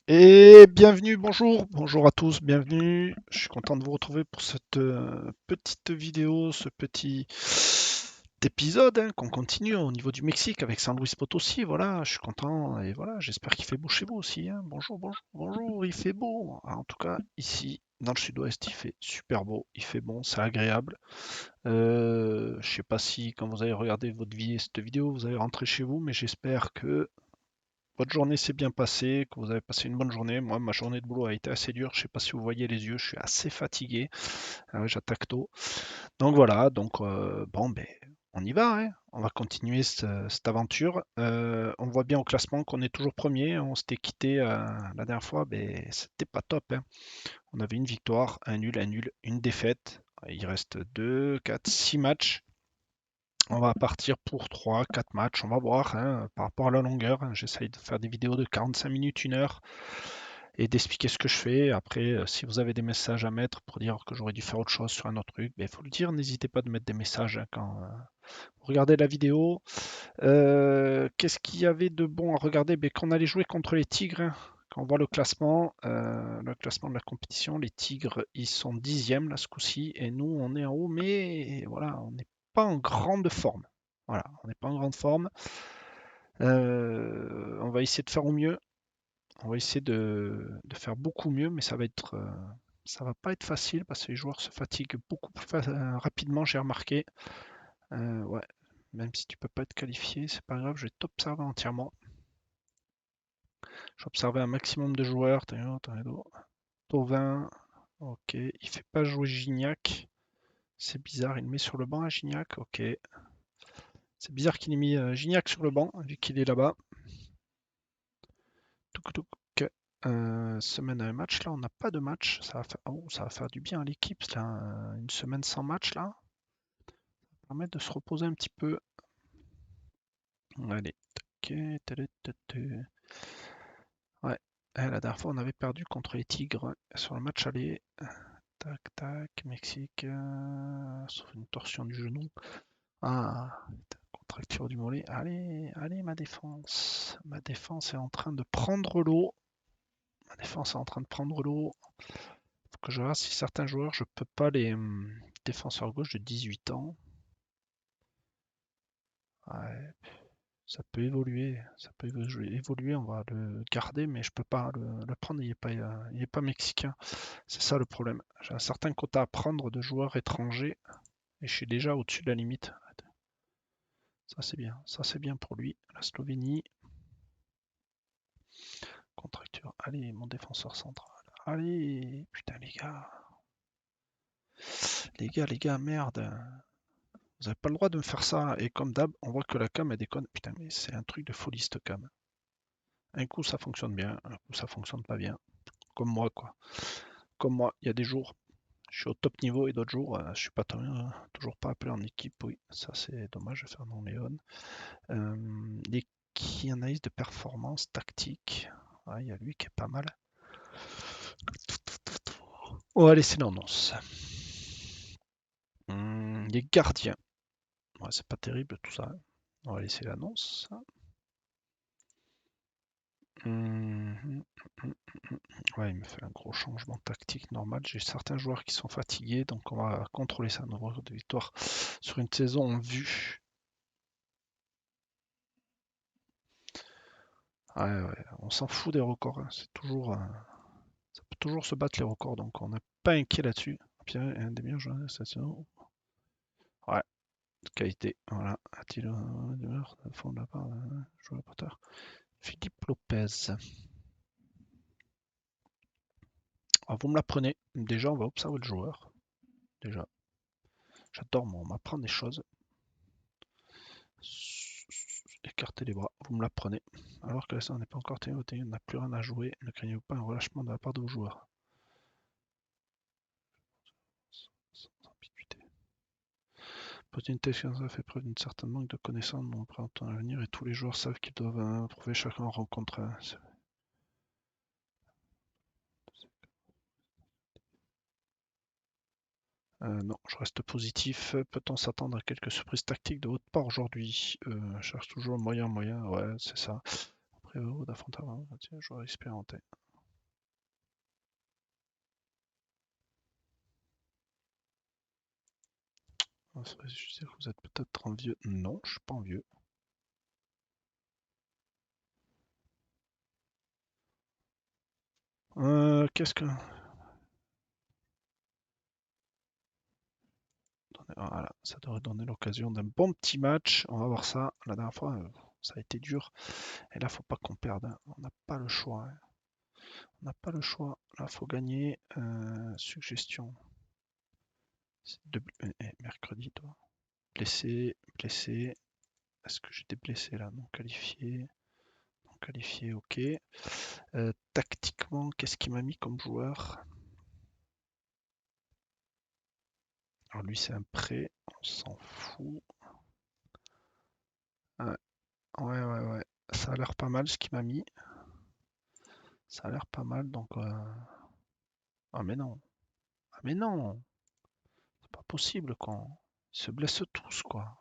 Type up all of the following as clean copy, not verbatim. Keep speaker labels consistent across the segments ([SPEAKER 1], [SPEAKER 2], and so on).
[SPEAKER 1] Et bienvenue, bonjour à tous, bienvenue. Je suis content de vous retrouver pour cette petite vidéo, ce petit épisode qu'on continue au niveau du Mexique avec San Luis Potosí. Voilà, je suis content et voilà, j'espère qu'il fait beau chez vous aussi, hein. Bonjour, il fait beau. En tout cas, ici, dans le sud-ouest, il fait super beau, il fait bon, c'est agréable. Je sais pas si quand vous avez regardé cette vidéo, vous allez rentrer chez vous, mais j'espère que votre journée s'est bien passée, que vous avez passé une bonne journée. Moi, ma journée de boulot a été assez dure. Je sais pas si vous voyez les yeux, je suis assez fatigué. Ouais, j'attaque tôt. Donc voilà, bon, ben, on y va, hein. On va continuer cette aventure. On voit bien au classement qu'on est toujours premier. On s'était quitté la dernière fois, ben, c'était pas top, hein. On avait une victoire, un nul, une défaite. Il reste 2, 4, 6 matchs. On va partir pour 3, 4 matchs, on va voir, hein, par rapport à la longueur, hein. J'essaye de faire des vidéos de 45 minutes, 1 heure, et d'expliquer ce que je fais. Après, si vous avez des messages à mettre pour dire que j'aurais dû faire autre chose sur un autre truc, il faut le dire, n'hésitez pas de mettre des messages, hein, quand vous regardez la vidéo. Qu'est-ce qu'il y avait de bon à regarder? Ben, qu'on allait jouer contre les Tigres, hein. Quand on voit le classement de la compétition, les Tigres, ils sont 10e là ce coup-ci, et nous, on est en haut, mais voilà, on n'est pas en grande forme. Voilà, on n'est pas en grande forme. On va essayer de faire au mieux. On va essayer de faire beaucoup mieux, mais ça va pas être facile parce que les joueurs se fatiguent beaucoup plus rapidement, j'ai remarqué. Ouais, même si tu peux pas être qualifié, c'est pas grave, je vais t'observer entièrement. J'ai observé un maximum de joueurs. Tovin, ok. Il fait pas jouer Gignac. C'est bizarre, il le met sur le banc à Gignac, ok. C'est bizarre qu'il ait mis Gignac sur le banc, vu qu'il est là-bas. Touc, touc. Semaine à un match, là, on n'a pas de match. Ça va faire du bien à l'équipe, là. Une semaine sans match, là. Ça va permettre de se reposer un petit peu. Allez. Ok. Ouais. La dernière fois, on avait perdu contre les Tigres sur le match aller. Tac, tac, Mexique. Sauf une torsion du genou. Ah, contracture du mollet. Allez, allez, ma défense. Ma défense est en train de prendre l'eau. Ma défense est en train de prendre l'eau. Faut que je regarde si certains joueurs, je peux pas les défenseurs gauche de 18 ans. Ouais, ça peut évoluer. Ça peut évoluer. On va le garder, mais je peux pas le prendre. Il est pas mexicain. C'est ça le problème. J'ai un certain quota à prendre de joueurs étrangers et je suis déjà au-dessus de la limite. Ça c'est bien. Ça c'est bien pour lui. La Slovénie. Contracture. Allez, mon défenseur central. Allez, putain les gars. Les gars, merde. Vous avez pas le droit de me faire ça. Et comme d'hab, on voit que la cam elle déconne. Putain, mais c'est un truc de folie cette cam. Un coup ça fonctionne bien, un coup ça fonctionne pas bien. Comme moi quoi. Comme moi, il y a des jours, je suis au top niveau et d'autres jours, je suis pas toujours pas appelé en équipe. Oui, ça c'est dommage, Fernand Léon. Les qui analyse de performance tactique. Ouais, il y a lui qui est pas mal. On va laisser l'annonce. Les gardiens. Ouais, c'est pas terrible tout ça. On va laisser l'annonce. Hum, Ouais, il me fait un gros changement tactique normal. J'ai certains joueurs qui sont fatigués, donc on va contrôler ça. Nombre de victoires sur une saison en vue. Ouais, on s'en fout des records, hein. Ça peut toujours se battre les records, donc on n'est pas inquiet là-dessus. Pierre est un des meilleurs joueurs de cette saison. Ouais, de qualité. Voilà. A-t-il d'humeur de fond de la part d'un joueur Potter? Philippe Lopez. Ah, vous me l'apprenez. Déjà, on va observer le joueur. Déjà, j'adore moi, on m'apprend des choses. Écartez les bras, vous me l'apprenez. Alors que la séance n'est pas encore terminée, on n'a plus rien à jouer. Ne craignez-vous pas un relâchement de la part de vos joueurs? Sans ambiguïté. Poser une telle séance a fait preuve d'un certain manque de connaissances dans le printemps à venir et tous les joueurs savent qu'ils doivent prouver chacun en rencontre. Non, je reste positif. Peut-on s'attendre à quelques surprises tactiques de votre part aujourd'hui? Cherche toujours moyen, ouais, c'est ça. Après, d'affronter, tiens, j'aurais expérimenté. Je sais que vous êtes peut-être en vieux. Non, je suis pas en vieux. Qu'est-ce que... Voilà, ça devrait donner l'occasion d'un bon petit match. On va voir ça. La dernière fois, ça a été dur. Et là, faut pas qu'on perde, hein. On n'a pas le choix, hein. On n'a pas le choix. Là, faut gagner. Suggestion. Mercredi, toi. Blessé, blessé. Est-ce que j'ai des blessés là? Non qualifié. Non qualifié, ok. Tactiquement, qu'est-ce qu'il m'a mis comme joueur? Alors lui, c'est un prêt. On s'en fout. Ouais, ouais, ouais, ouais. Ça a l'air pas mal ce qu'il m'a mis. Ça a l'air pas mal, donc... Ah mais non. Ah mais non. C'est pas possible quand... Ils se blessent tous, quoi.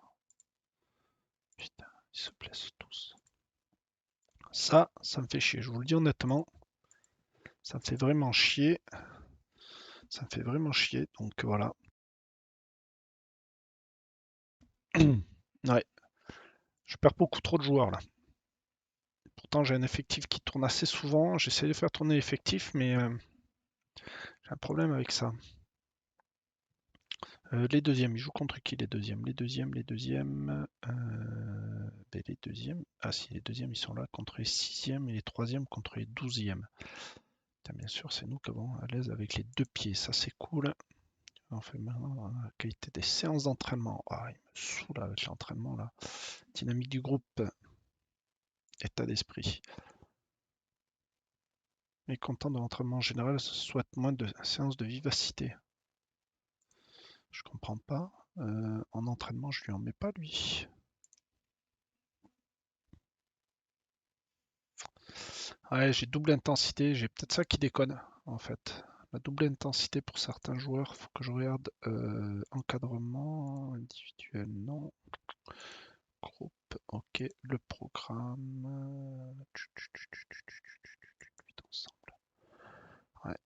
[SPEAKER 1] Putain, ils se blessent tous. Ça me fait chier. Je vous le dis honnêtement. Ça me fait vraiment chier. Ça me fait vraiment chier. Donc voilà. Ouais. Je perds beaucoup trop de joueurs là. Pourtant j'ai un effectif qui tourne assez souvent. J'essaie de faire tourner l'effectif, mais j'ai un problème avec ça. Les deuxièmes, ils jouent contre qui les deuxièmes? Les deuxièmes. Ah si, les deuxièmes ils sont là contre les sixièmes et les troisièmes contre les douzièmes. Bien sûr, c'est nous qui avons à l'aise avec les deux pieds, ça c'est cool. On fait maintenant la qualité des séances d'entraînement. Ah, il me saoule avec l'entraînement là. Dynamique du groupe, état d'esprit. Mécontent de l'entraînement en général, souhaite moins de séances de vivacité. Je comprends pas. En entraînement, je lui en mets pas lui. Ouais, j'ai double intensité, j'ai peut-être ça qui déconne en fait. La double intensité pour certains joueurs, faut que je regarde encadrement individuel, non. Groupe, ok. Le programme. Ensemble. Ouais.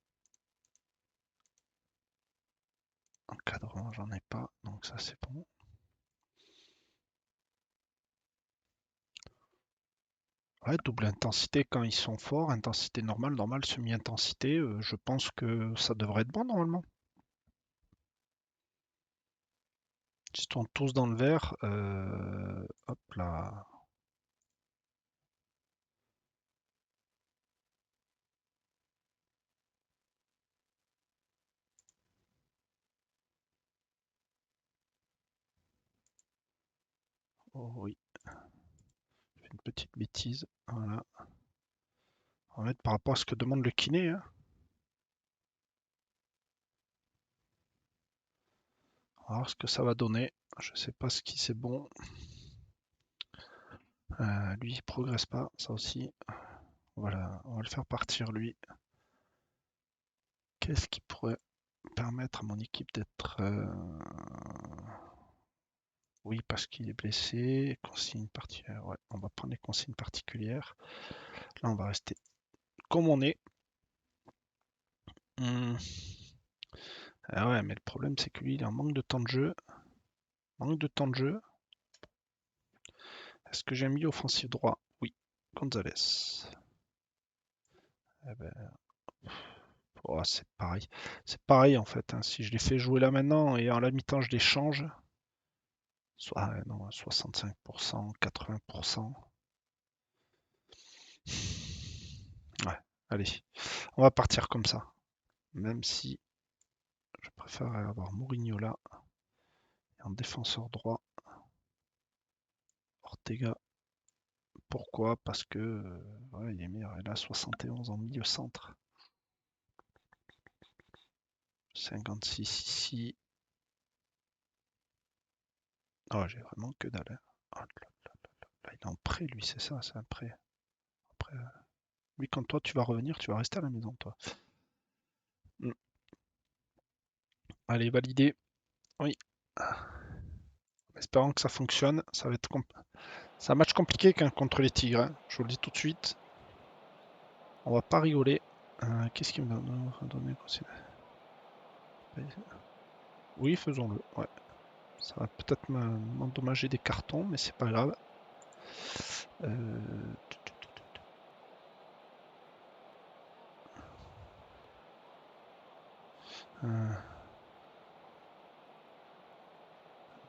[SPEAKER 1] Encadrement, j'en ai pas, donc ça c'est bon. Ouais, double intensité quand ils sont forts, intensité normale, semi-intensité, je pense que ça devrait être bon normalement. Ils sont tous dans le vert, hop là. Oh oui, j'ai fait une petite bêtise. Voilà. On va mettre par rapport à ce que demande le kiné, hein. On va voir ce que ça va donner. Je sais pas ce qui c'est bon. Lui, il progresse pas, ça aussi. Voilà, on va le faire partir lui. Qu'est-ce qui pourrait permettre à mon équipe d'être... Oui, parce qu'il est blessé. Consigne particulière. Ouais, on va prendre les consignes particulières. Là, on va rester comme on est. Hmm. Ah ouais, mais le problème, c'est que lui, il est en manque de temps de jeu. Manque de temps de jeu. Est-ce que j'ai un milieu offensif droit? Oui. Gonzalez. Eh ben, oh, c'est pareil. C'est pareil en fait, hein. Si je les fais jouer là maintenant et en la mi-temps je les change, soit non, 65%, 80%. Ouais, allez, on va partir comme ça. Même si je préfère avoir Mourinho là et en défenseur droit, Ortega. Pourquoi? Parce que ouais, il est meilleur. Il a 71 en milieu centre. 56 ici. Oh, j'ai vraiment que dalle, hein. Oh là là là là, il est en prêt, lui, c'est ça, c'est un prêt. Après, lui, quand toi tu vas revenir, tu vas rester à la maison, toi. Mm. Allez, validé. Oui. Espérons que ça fonctionne. Ça va être c'est un match compliqué contre les Tigres, hein. Je vous le dis tout de suite. On va pas rigoler. Qu'est-ce qu'il me donne donner? Oui, faisons-le. Ouais. Ça va peut-être m'endommager des cartons, mais c'est pas grave. Euh, euh,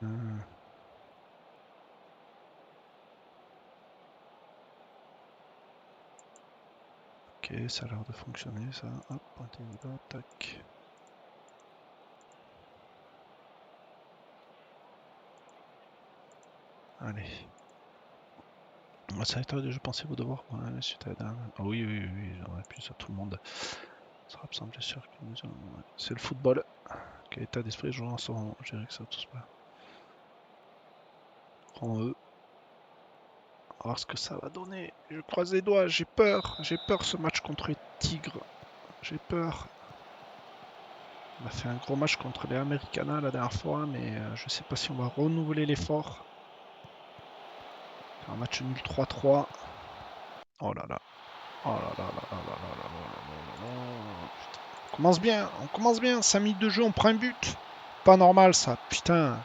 [SPEAKER 1] euh, Ok, ça a l'air de fonctionner ça. Hop, pointez-vous là, tac. Allez. Ça va être, je pensais vous devoir. Ouais, c'était Ah oui, oui, oui, oui, j'aurais pu ça, tout le monde sera absent, bien sûr. Ouais. C'est le football. Quel état d'esprit, les joueurs sont gérés que ça tous pas. Prends eux. On va voir ce que ça va donner. Je croise les doigts, j'ai peur ce match contre les Tigres. J'ai peur. On a fait un gros match contre les Americana la dernière fois, mais je sais pas si on va renouveler l'effort. Un match nul 3-3. Oh là là. Oh là là là là là là là là là là. On commence bien. 5 minutes de jeu, on prend un but. Pas normal ça, putain.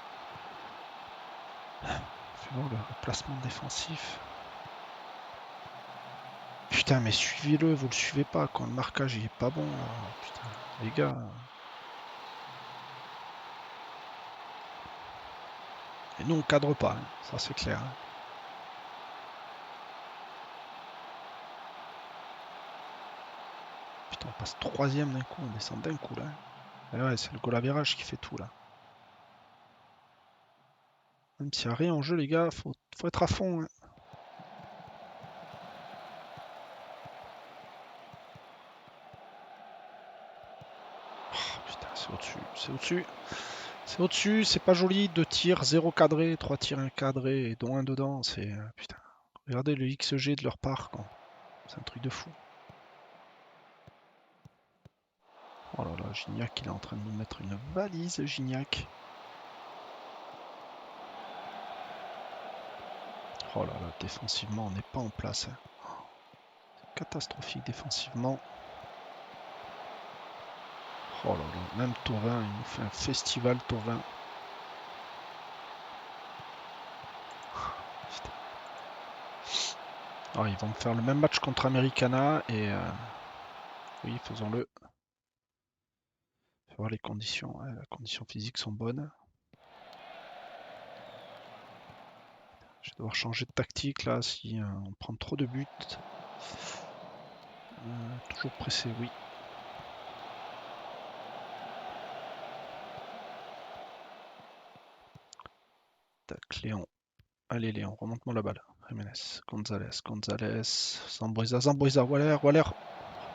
[SPEAKER 1] Fais voir le placement défensif. Putain, mais suivez-le, vous le suivez pas quand le marquage il est pas bon. Là. Putain, les gars. Et nous on cadre pas, hein. Ça c'est clair. Hein. Putain, on passe troisième d'un coup, on descend d'un coup là. Et ouais, c'est le goal à virage qui fait tout là. Même s'il n'y a rien en jeu, les gars, faut être à fond. Hein. Oh, putain, c'est au-dessus, c'est au-dessus. C'est au-dessus, c'est pas joli. 2 tirs, 0 cadré, 3 tirs incadrés, et dont un dedans. C'est. Putain. Regardez le XG de leur part, quoi. C'est un truc de fou. Oh là là, Gignac, il est en train de nous mettre une valise, Gignac. Oh là là, défensivement, on n'est pas en place. Hein. C'est catastrophique défensivement. Oh là là, même Thauvin, il nous fait un festival, Thauvin. Oh, ils vont me faire le même match contre Americana et oui, faisons-le. Faut voir les conditions. Ouais, les conditions physiques sont bonnes. Je vais devoir changer de tactique là si on prend trop de buts. Toujours pressé, oui. Tac, Léon. Allez Léon, remonte-moi la balle. Jiménez, Gonzalez, Zambuesa, Waller. Oh,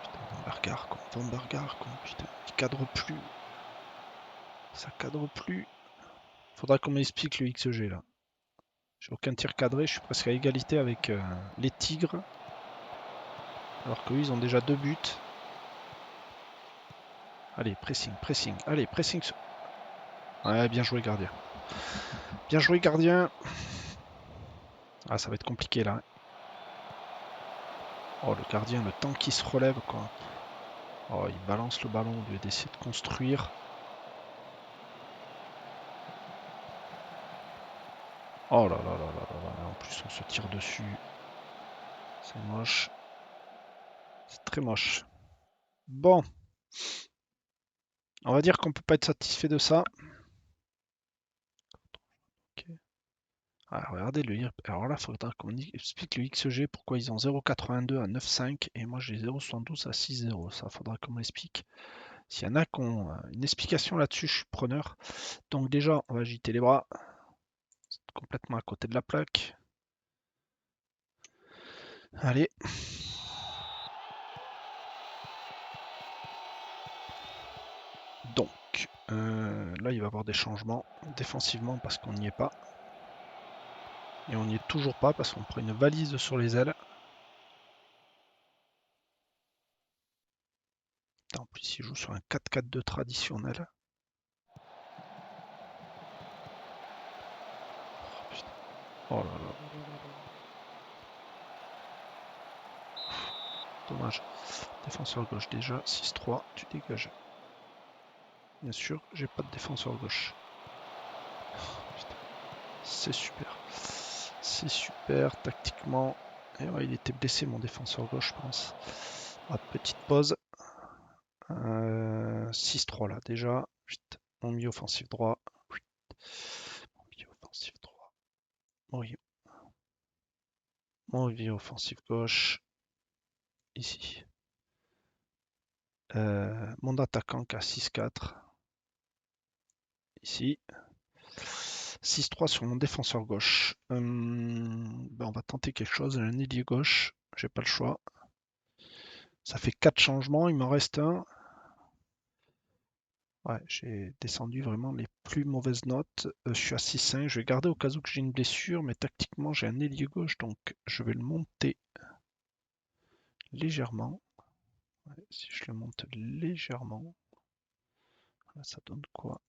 [SPEAKER 1] putain, Van Bergar, quoi. Putain, il cadre plus. Ça cadre plus. Faudra qu'on m'explique le XG là. J'ai aucun tir cadré, je suis presque à égalité avec les Tigres. Alors qu'eux, ils ont déjà 2 buts. Allez, pressing. Allez, pressing. Ouais, bien joué, gardien. Bien joué, gardien. Ah, ça va être compliqué là. Oh, le gardien, le temps qu'il se relève, quoi. Oh, il balance le ballon au lieu d'essayer de construire. Oh là là là là là là. En plus, on se tire dessus. C'est moche. C'est très moche. Bon. On va dire qu'on peut pas être satisfait de ça. Ok. Ah, regardez le IRP. Alors là, il faudra qu'on explique le XG, pourquoi ils ont 0,82 à 9,5 et moi j'ai 0,72 à 6,0. Ça, faudra qu'on m'explique. S'il y en a qui ont une explication là-dessus, je suis preneur. Donc déjà, on va agiter les bras. Complètement à côté de la plaque. Allez. Donc, là, il va y avoir des changements défensivement parce qu'on n'y est pas. Et on n'y est toujours pas parce qu'on prend une valise sur les ailes. En plus, il joue sur un 4-4-2 traditionnel. Oh, putain. Oh là là. Dommage. Défenseur gauche déjà. 6-3. Tu dégages. Bien sûr, j'ai pas de défenseur gauche. Putain, c'est super. C'est super tactiquement. Et ouais, il était blessé, mon défenseur gauche, je pense. Ah, petite pause. 6-3 là, déjà. Mon milieu offensif droit. Mon milieu offensif droit. Mon milieu offensif gauche. Ici. Mon attaquant qui a 6-4. Ici. 6-3 sur mon défenseur gauche. Ben on va tenter quelque chose. Un ailier gauche. J'ai pas le choix. Ça fait 4 changements. Il m'en reste un. Ouais, j'ai descendu vraiment les plus mauvaises notes. Je suis à 6-5. Je vais garder au cas où que j'ai une blessure. Mais tactiquement, j'ai un ailier gauche. Donc, je vais le monter légèrement. Ouais, si je le monte légèrement. Là, ça donne quoi?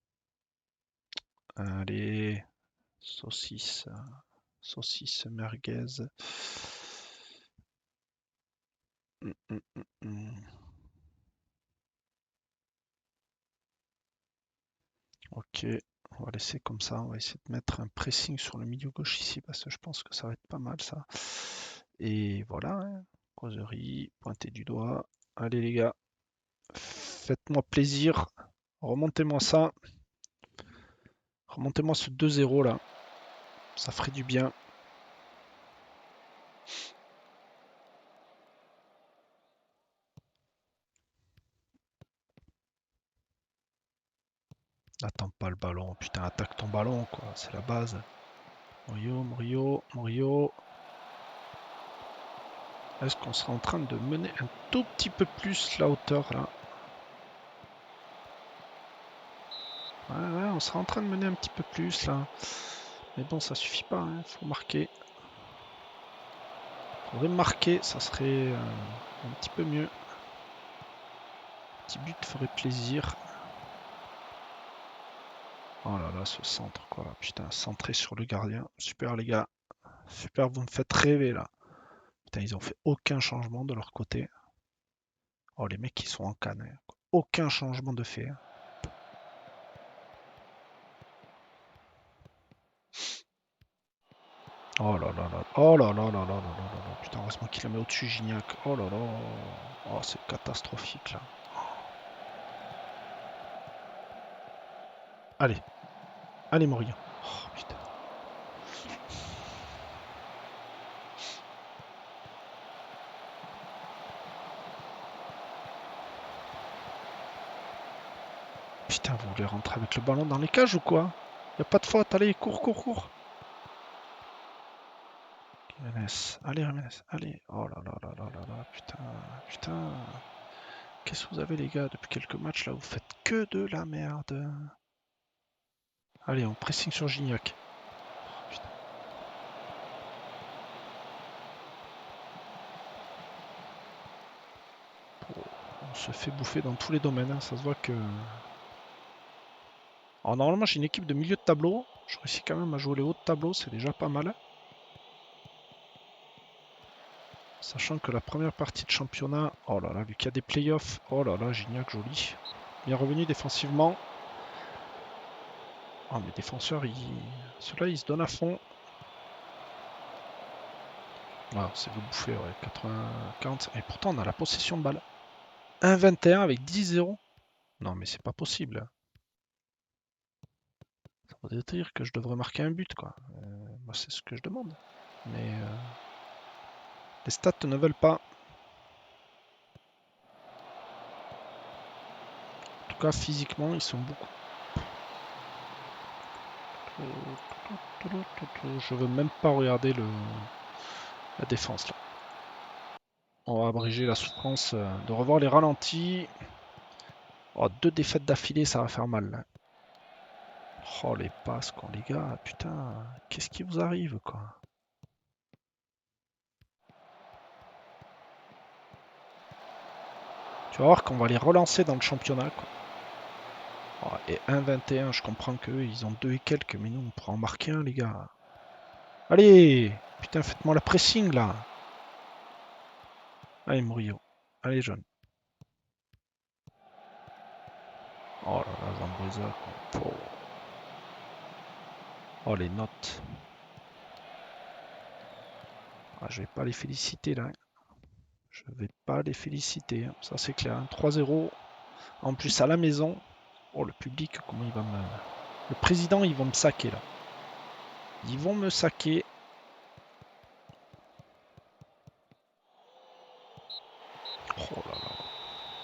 [SPEAKER 1] Allez, saucisse. Saucisse merguez. Hum, hum, hum, hum. Ok, on va laisser comme ça. On va essayer de mettre un pressing sur le milieu gauche ici parce que je pense que ça va être pas mal ça. Et voilà, hein. Causerie, pointer du doigt. Allez les gars, faites-moi plaisir. Remontez-moi ça. Remontez-moi ce 2-0 là. Ça ferait du bien. Attends pas le ballon. Putain, attaque ton ballon quoi. C'est la base. Morio. Est-ce qu'on sera en train de mener un tout petit peu plus la hauteur là? Ouais, on sera en train de mener un petit peu plus là. Mais bon, ça suffit pas, hein. Faut marquer. Faudrait marquer, ça serait un petit peu mieux. Petit but ferait plaisir. Oh là là, ce centre quoi. Putain, centré sur le gardien. Super les gars. Super, vous me faites rêver là. Putain, ils ont fait aucun changement de leur côté. Oh, les mecs, ils sont en canne, hein. Aucun changement de fait, hein. Oh là là là. Oh là là là là là là là là. Putain, heureusement qu'il la met au-dessus, Gignac. Oh là là. Oh, c'est catastrophique là. Allez. Allez, Mourinho. Oh putain. Putain, vous voulez rentrer avec le ballon dans les cages ou quoi? Y a pas de faute, allez, cours. Jiménez, allez Jiménez, allez. Oh là là là là là là, putain. Qu'est-ce que vous avez les gars depuis quelques matchs là? Vous faites que de la merde. Allez, on pressing sur Gignac. Putain. Oh, on se fait bouffer dans tous les domaines, hein. Ça se voit que... Alors normalement j'ai une équipe de milieu de tableau. Je réussis quand même à jouer les hauts de tableau, c'est déjà pas mal. Sachant que la première partie de championnat, oh là là, vu qu'il y a des playoffs, oh là là, Gignac, joli. Bien revenu défensivement. Oh, mes défenseurs, ceux-là, ils se donnent à fond. Ah, c'est vous bouffer, ouais, 80, 40. Et pourtant, on a la possession de balle. 1-21 avec 10-0. Non, mais c'est pas possible. Ça veut dire que je devrais marquer un but, quoi. Moi, c'est ce que je demande. Mais les stats ne veulent pas. En tout cas, physiquement, ils sont beaucoup. Je veux même pas regarder la défense là. On va abréger la souffrance de revoir les ralentis. Oh, 2 défaites d'affilée, ça va faire mal là. Oh les passes quoi les gars, putain, qu'est-ce qui vous arrive quoi? Tu vas voir qu'on va les relancer dans le championnat quoi. Oh, et 1-21, je comprends qu'eux ils ont 2 et quelques, mais nous on pourra en marquer un les gars. Allez, putain faites-moi la pressing là. Allez Murillo, allez jeune. Oh là là, Zambuesa quoi. Oh. Oh, les notes. Ah, je vais pas les féliciter là. Je vais pas les féliciter, hein. Ça c'est clair, hein. 3-0. En plus à la maison. Oh, le public, comment il va me... Le président, ils vont me saquer là. Ils vont me saquer. Oh là là.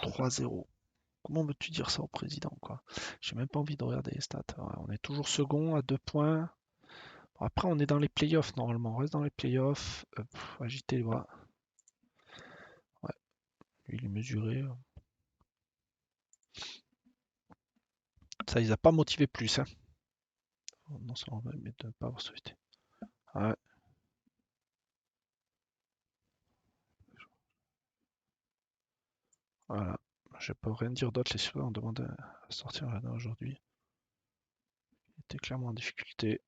[SPEAKER 1] 3-0. Comment veux-tu dire ça au président, quoi? J'ai même pas envie de regarder les stats. Ouais, on est toujours second à 2 points. Bon, après, on est dans les playoffs normalement. On reste dans les playoffs. Agiter les bras. Ouais, lui, il est mesuré. Ça, ils a pas motivé plus, hein. Oh, non, ça, on va mais de ne pas avoir sauté. Ouais, voilà. Je peux rien dire d'autre. Les supporters ont demandé à sortir Rana aujourd'hui. Il était clairement en difficulté.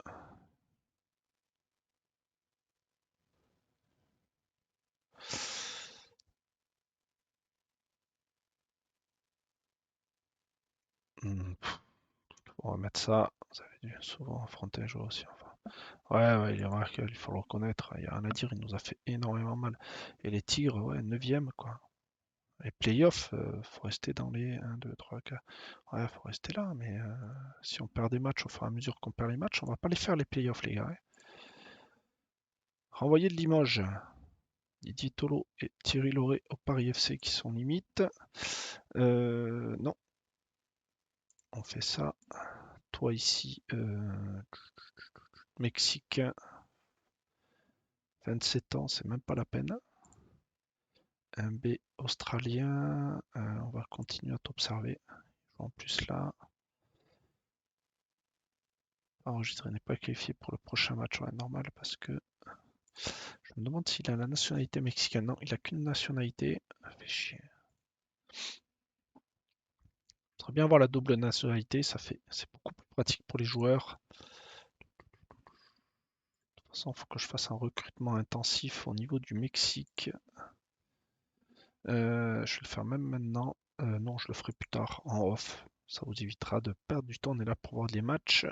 [SPEAKER 1] Hmm, on va mettre ça. Vous avez dû souvent affronter un joueur aussi. Enfin. Ouais, ouais, il est remarquable, il faut le reconnaître. Il n'y a rien à dire, il nous a fait énormément mal. Et les Tigres, ouais, 9e, quoi. Les playoffs, faut rester dans les 1, 2, 3, 4. Ouais, faut rester là, mais si on perd des matchs au fur et à mesure qu'on perd les matchs, on va pas les faire les playoffs, les gars, hein. Renvoyer de Limoges. Didier Tolo et Thierry Lauré au Paris FC qui sont limites. Non, on fait ça. Toi ici, Mexicain, 27 ans, c'est même pas la peine. Un B australien, on va continuer à t'observer. En plus là, enregistré n'est pas qualifié pour le prochain match, ouais, normal parce que je me demande s'il a la nationalité mexicaine. Non, il a qu'une nationalité. Ça fait chier. Très bien avoir la double nationalité, c'est beaucoup plus pratique pour les joueurs. De toute façon, il faut que je fasse un recrutement intensif au niveau du Mexique. Je vais le faire même maintenant. Non, je le ferai plus tard en off. Ça vous évitera de perdre du temps. On est là pour voir les matchs.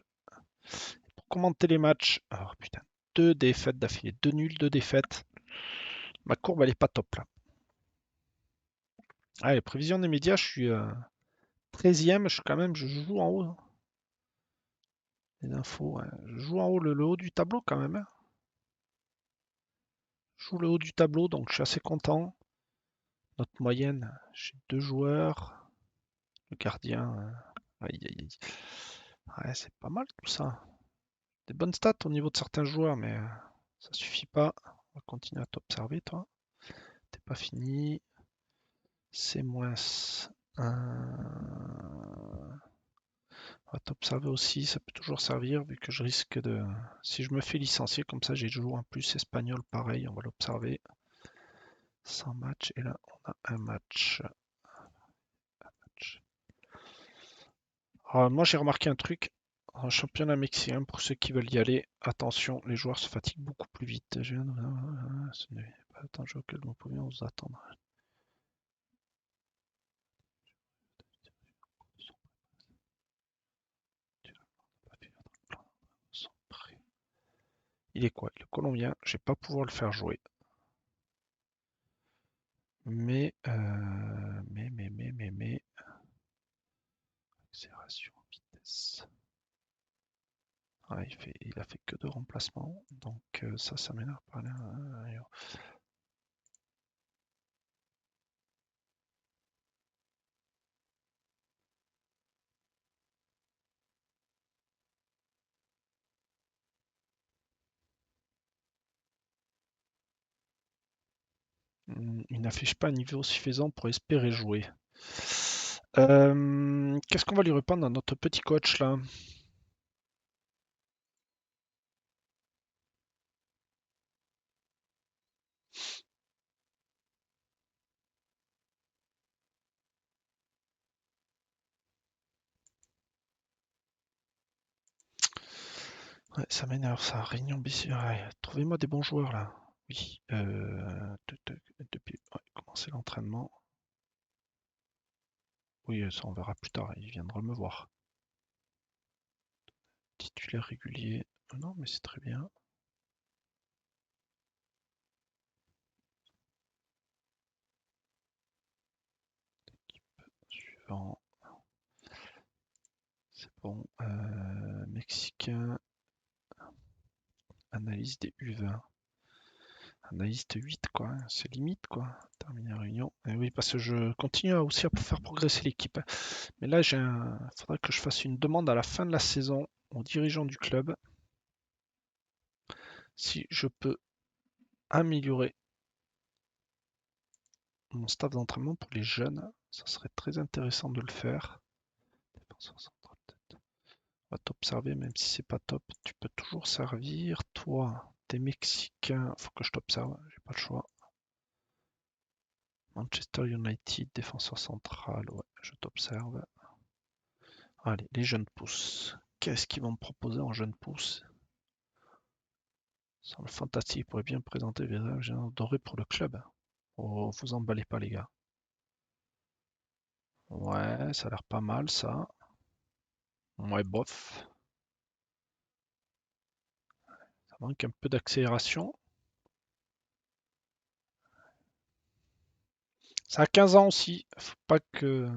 [SPEAKER 1] Pour commenter les matchs. Alors putain, 2 défaites d'affilée. 2 nuls, 2 défaites. Ma courbe elle est pas top là. Ah, les prévisions des médias, je suis 13e. Je joue en haut, hein. Les infos, ouais. Je joue en haut, le haut du tableau quand même, hein. Je joue le haut du tableau, donc je suis assez content. Notre moyenne, j'ai 2 joueurs. Le gardien, aïe aïe aïe. Ouais, c'est pas mal tout ça. Des bonnes stats au niveau de certains joueurs, mais ça suffit pas. On va continuer à t'observer, toi. T'es pas fini. C'est moins 1. On va t'observer aussi, ça peut toujours servir vu que je risque de... Si je me fais licencier, comme ça j'ai toujours un plus espagnol pareil, on va l'observer. 100 matchs, et là on a un match. Alors, moi j'ai remarqué un truc, en championnat mexicain, pour ceux qui veulent y aller, attention, les joueurs se fatiguent beaucoup plus vite. Je viens de... Ce n'est pas le temps de jeu auquel nous pouvions vous attendre. Il est quoi? Le Colombien, je vais pas pouvoir le faire jouer. Mais, accélération, vitesse. Ah, il a fait que 2 remplacements, donc ça m'énerve pas là. Il n'affiche pas un niveau suffisant pour espérer jouer. Qu'est-ce qu'on va lui répondre à notre petit coach là? Ouais, ça m'énerve ça. Réunion BC. Ouais, trouvez-moi des bons joueurs là. Oui. Depuis. Ouais, commencer l'entraînement. Oui, ça on verra plus tard. Il viendra me voir. Titulaire régulier. Non, mais c'est très bien. Suivant. C'est bon. Mexicain. Analyse des U20. Analyste 8, quoi. C'est limite, quoi. Terminer la réunion. Et oui, parce que je continue aussi à faire progresser l'équipe. Mais là, faudrait que je fasse une demande à la fin de la saison aux dirigeants du club si je peux améliorer mon staff d'entraînement pour les jeunes. Ça serait très intéressant de le faire. Défenseur central, peut-être. On va t'observer, même si c'est pas top. Tu peux toujours servir. Toi, t'es mexicain. Faut que je t'observe. J'ai pas le choix. Manchester United, défenseur central. Ouais, je t'observe. Allez, les jeunes pousses. Qu'est-ce qu'ils vont me proposer en jeunes pousses? Ça semble fantastique. Ils pourraient bien présenter le visage doré pour le club. Oh, vous emballez pas, les gars. Ouais, ça a l'air pas mal, ça. Ouais, bof. Ça manque un peu d'accélération. Ça a 15 ans aussi. Faut pas que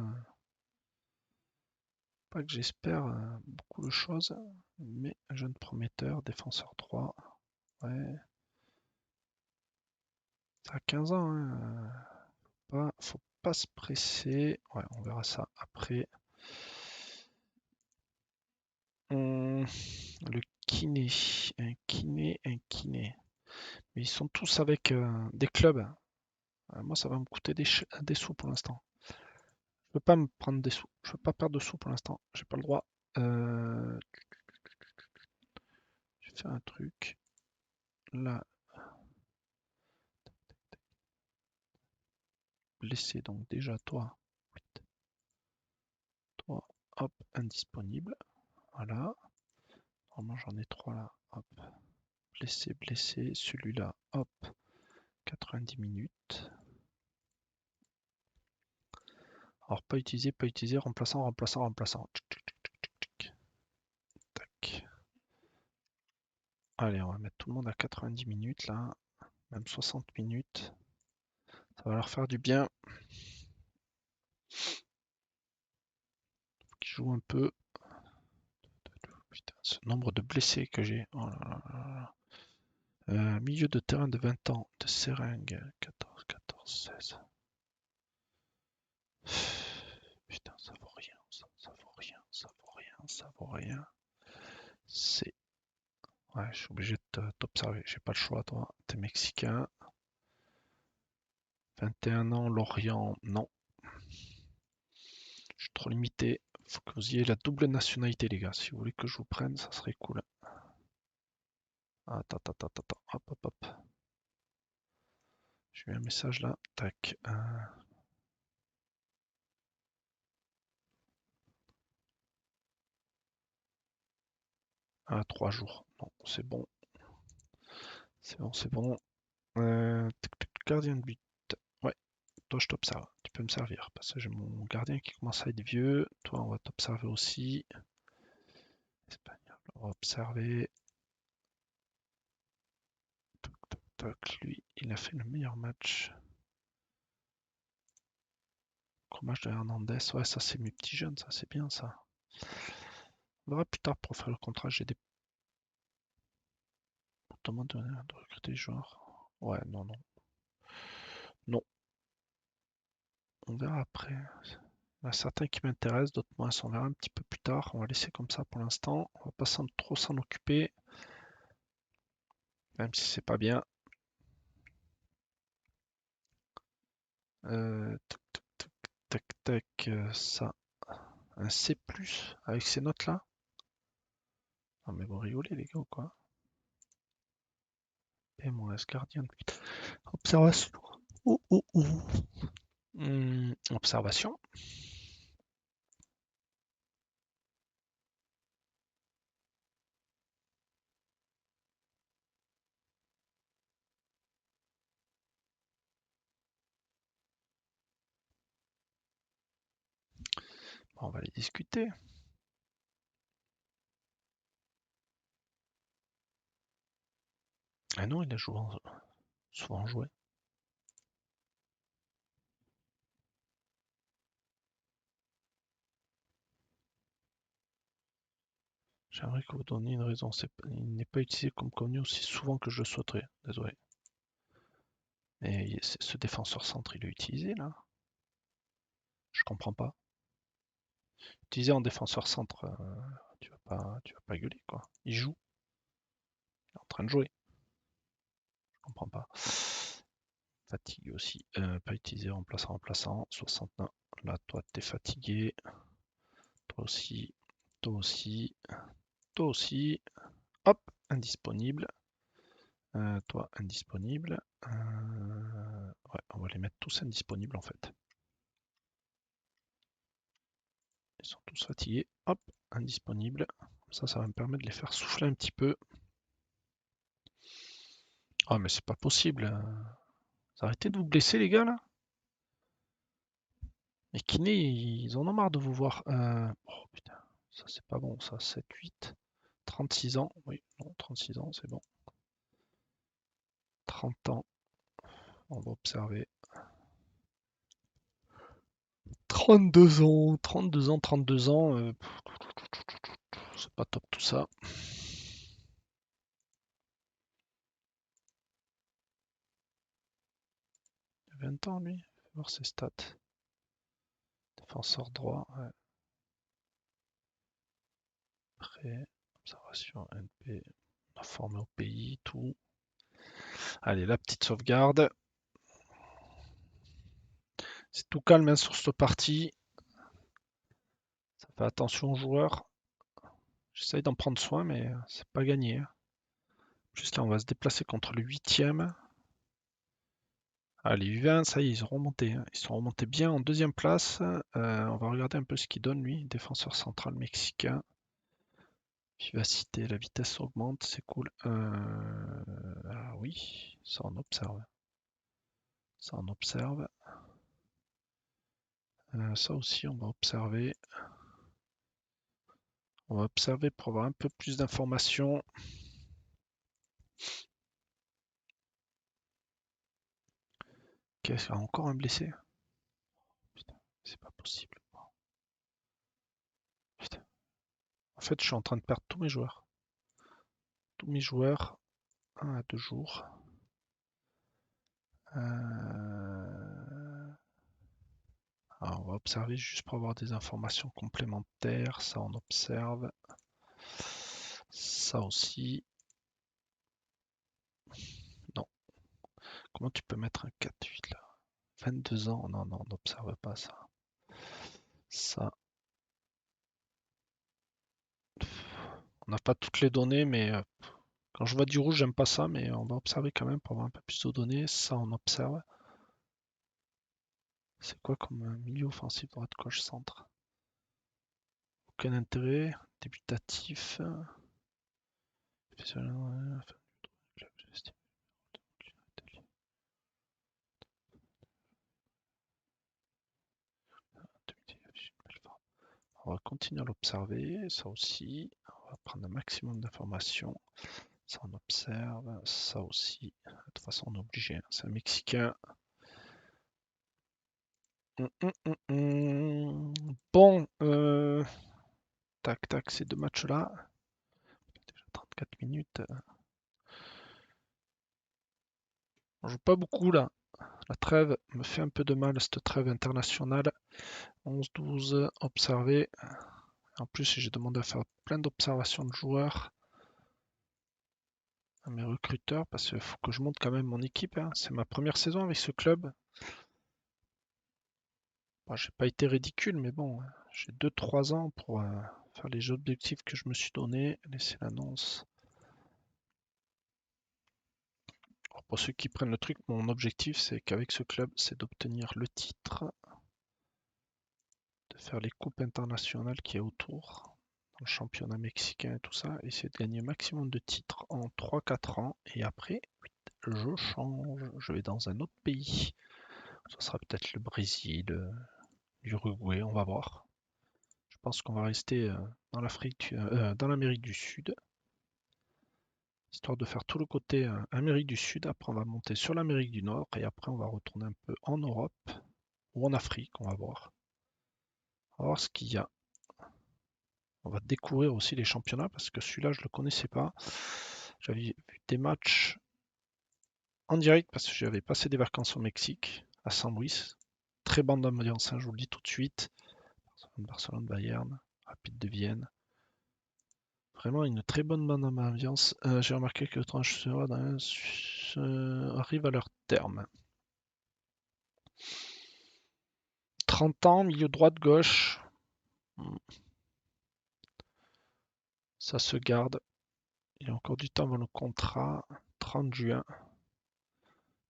[SPEAKER 1] j'espère beaucoup de choses. Mais jeune prometteur, défenseur 3. Ouais, ça a 15 ans, hein. Faut pas se presser. Ouais, on verra ça après. Le kiné. Un kiné. Mais ils sont tous avec des clubs. Moi, ça va me coûter des sous pour l'instant. Je peux pas me prendre des sous. Je peux pas perdre de sous pour l'instant. J'ai pas le droit. Euh, je vais faire un truc. Là, blessé. Donc déjà, toi, hop, indisponible. Voilà. Normalement, j'en ai trois là. Hop, blessé, blessé. Celui-là, hop, 90 minutes. Alors, pas utilisé, pas utilisé. Remplaçant, remplaçant, remplaçant. Tac. Allez, on va mettre tout le monde à 90 minutes là. Même 60 minutes. Ça va leur faire du bien. Qu'ils jouent un peu. Putain, ce nombre de blessés que j'ai. Oh là là là là. Milieu de terrain de 20 ans, de seringue, 14, 14, 16. Putain, ça vaut rien, ça vaut rien, ça vaut rien, ça vaut rien. C'est. Ouais, je suis obligé de t'observer. J'ai pas le choix, toi. T'es mexicain. 21 ans, Lorient, non. Je suis trop limité. Faut que vous ayez la double nationalité, les gars. Si vous voulez que je vous prenne, ça serait cool. Attends, attends, attends, attends. Hop, hop, hop. J'ai eu un message là. Tac. Ah, 3 jours. Non, c'est bon. C'est bon, c'est bon. Gardien de but. Ouais, toi je t'observe. Tu peux me servir. Parce que j'ai mon gardien qui commence à être vieux. Toi, on va t'observer aussi. Espagnol, on va observer. Toc, toc, toc. Lui, il a fait le meilleur match. Fromage de Hernandez. Ouais, ça c'est mes petits jeunes, ça c'est bien ça. On verra plus tard pour faire le contrat. J'ai des demandes de recruter les joueurs. Ouais, non, non. Non, on verra après. Il y en a certains qui m'intéressent, d'autres moins. On verra un petit peu plus tard. On va laisser comme ça pour l'instant. On va pas trop s'en occuper, même si c'est pas bien. Tac, tac, tac, tac, ça. Un C+, avec ces notes-là? Non mais vous rigolez les gars ou quoi? P-, gardien de but. Observation. Ouh, ouh, ouh. Observation. Bon, on va les discuter. Ah non, il a souvent joué. J'aimerais que vous donniez une raison. Il n'est pas utilisé comme convenu aussi souvent que je le souhaiterais. Désolé. Mais ce défenseur centre, il est utilisé là? Je comprends pas. Utilisé en défenseur centre, tu vas pas gueuler quoi. Il joue, il est en train de jouer. Je comprends pas. Fatigue aussi. Pas utilisé remplaçant. 69. Là, toi, t'es fatigué. Toi aussi. Toi aussi. Toi aussi. Hop, indisponible. Toi, indisponible. Ouais, on va les mettre tous indisponibles en fait. Ils sont tous fatigués. Hop, indisponibles. Ça va me permettre de les faire souffler un petit peu. Ah, mais c'est pas possible. Arrêtez de vous blesser, les gars, là. Les kinés, ils en ont marre de vous voir. Oh putain, ça c'est pas bon, ça. 7, 8. 36 ans. Oui, non, 36 ans, c'est bon. 30 ans. On va observer. 32 ans, 32 ans, 32 ans. C'est pas top tout ça. 20 ans, lui. Fais voir ses stats. Défenseur droit. Ouais. Prêt. Observation NP. On a formé au pays, tout. Allez, la petite sauvegarde. C'est tout calme hein, sur cette partie. Ça fait attention aux joueurs. J'essaye d'en prendre soin, mais c'est pas gagné. Hein. Juste là, on va se déplacer contre le 8e. Ah, les U20, ça y est, ils ont remonté. Hein. Ils sont remontés bien en deuxième place. On va regarder un peu ce qu'il donne, lui. Défenseur central mexicain. Vivacité, la vitesse augmente, c'est cool. Ah oui, ça on observe. Ça on observe. Ça aussi, on va observer. On va observer pour avoir un peu plus d'informations. Qu'est-ce qu'il y a encore un blessé? Putain, c'est pas possible. Putain. En fait, je suis en train de perdre tous mes joueurs. Tous mes joueurs, 1 à 2 jours. Alors, on va observer juste pour avoir des informations complémentaires. Ça, on observe. Ça aussi. Non. Comment tu peux mettre un 4-8 là? 22 ans? Non, non, on n'observe pas ça. Ça. On n'a pas toutes les données, mais quand je vois du rouge, j'aime pas ça, mais on va observer quand même pour avoir un peu plus de données. Ça, on observe. C'est quoi comme milieu offensif, droite, gauche, centre? Aucun intérêt. Débutatif. On va continuer à l'observer, ça aussi. On va prendre un maximum d'informations. Ça, on observe. Ça aussi. De toute façon, on est obligé. Hein. C'est un Mexicain. Bon. Tac, tac, ces deux matchs-là. Déjà 34 minutes. On joue pas beaucoup là. La trêve me fait un peu de mal, cette trêve internationale. 11-12, observer. En plus, j'ai demandé à faire plein d'observations de joueurs à mes recruteurs parce qu'il faut que je monte quand même mon équipe. Hein. C'est ma première saison avec ce club. Bon, j'ai pas été ridicule, mais bon, j'ai 2-3 ans pour faire les objectifs que je me suis donné. Laisser l'annonce. Pour ceux qui prennent le truc, mon objectif c'est qu'avec ce club, c'est d'obtenir le titre, de faire les coupes internationales qui est autour, dans le championnat mexicain et tout ça, essayer de gagner maximum de titres en 3-4 ans et après, je change, je vais dans un autre pays. Ce sera peut-être le Brésil, l'Uruguay, on va voir. Je pense qu'on va rester dans l'Amérique du Sud. histoire de faire tout le côté Amérique du Sud. Après, on va monter sur l'Amérique du Nord et après, on va retourner un peu en Europe ou en Afrique. On va voir. On va voir ce qu'il y a. On va découvrir aussi les championnats parce que celui-là, je ne le connaissais pas. J'avais vu des matchs en direct parce que j'avais passé des vacances au Mexique, à San Luis. Très bonne ambiance, hein, je vous le dis tout de suite. Barcelone, Bayern, Rapide de Vienne. Vraiment une très bonne ambiance. J'ai remarqué que les transferts arrivent à leur terme. 30 ans, milieu droite-gauche. Ça se garde. Il y a encore du temps avant le contrat. 30 juin.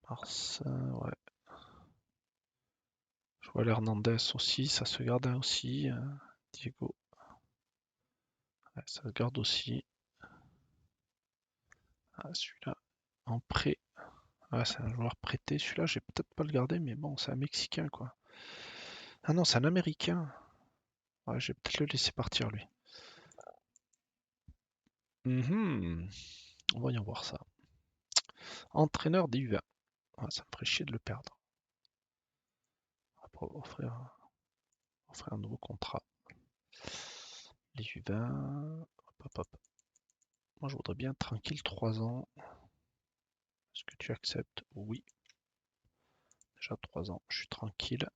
[SPEAKER 1] Mars, ouais. Je vois l'Hernandez aussi, ça se garde aussi. Diego. Ouais, ça se garde aussi. Ah, celui-là, en prêt. Ah, c'est un joueur prêté. Celui-là, j'ai peut-être pas le garder, mais bon, c'est un Mexicain, quoi. Ah non, c'est un Américain. Ouais, je vais peut-être le laisser partir, lui. Voyons voir ça. Entraîneur des U20. Ah, ça me ferait chier de le perdre. On va offrir un nouveau contrat. Les U20. Hop, hop, hop. Moi, je voudrais bien tranquille 3 ans. Est-ce que tu acceptes? Oui. Déjà 3 ans, je suis tranquille.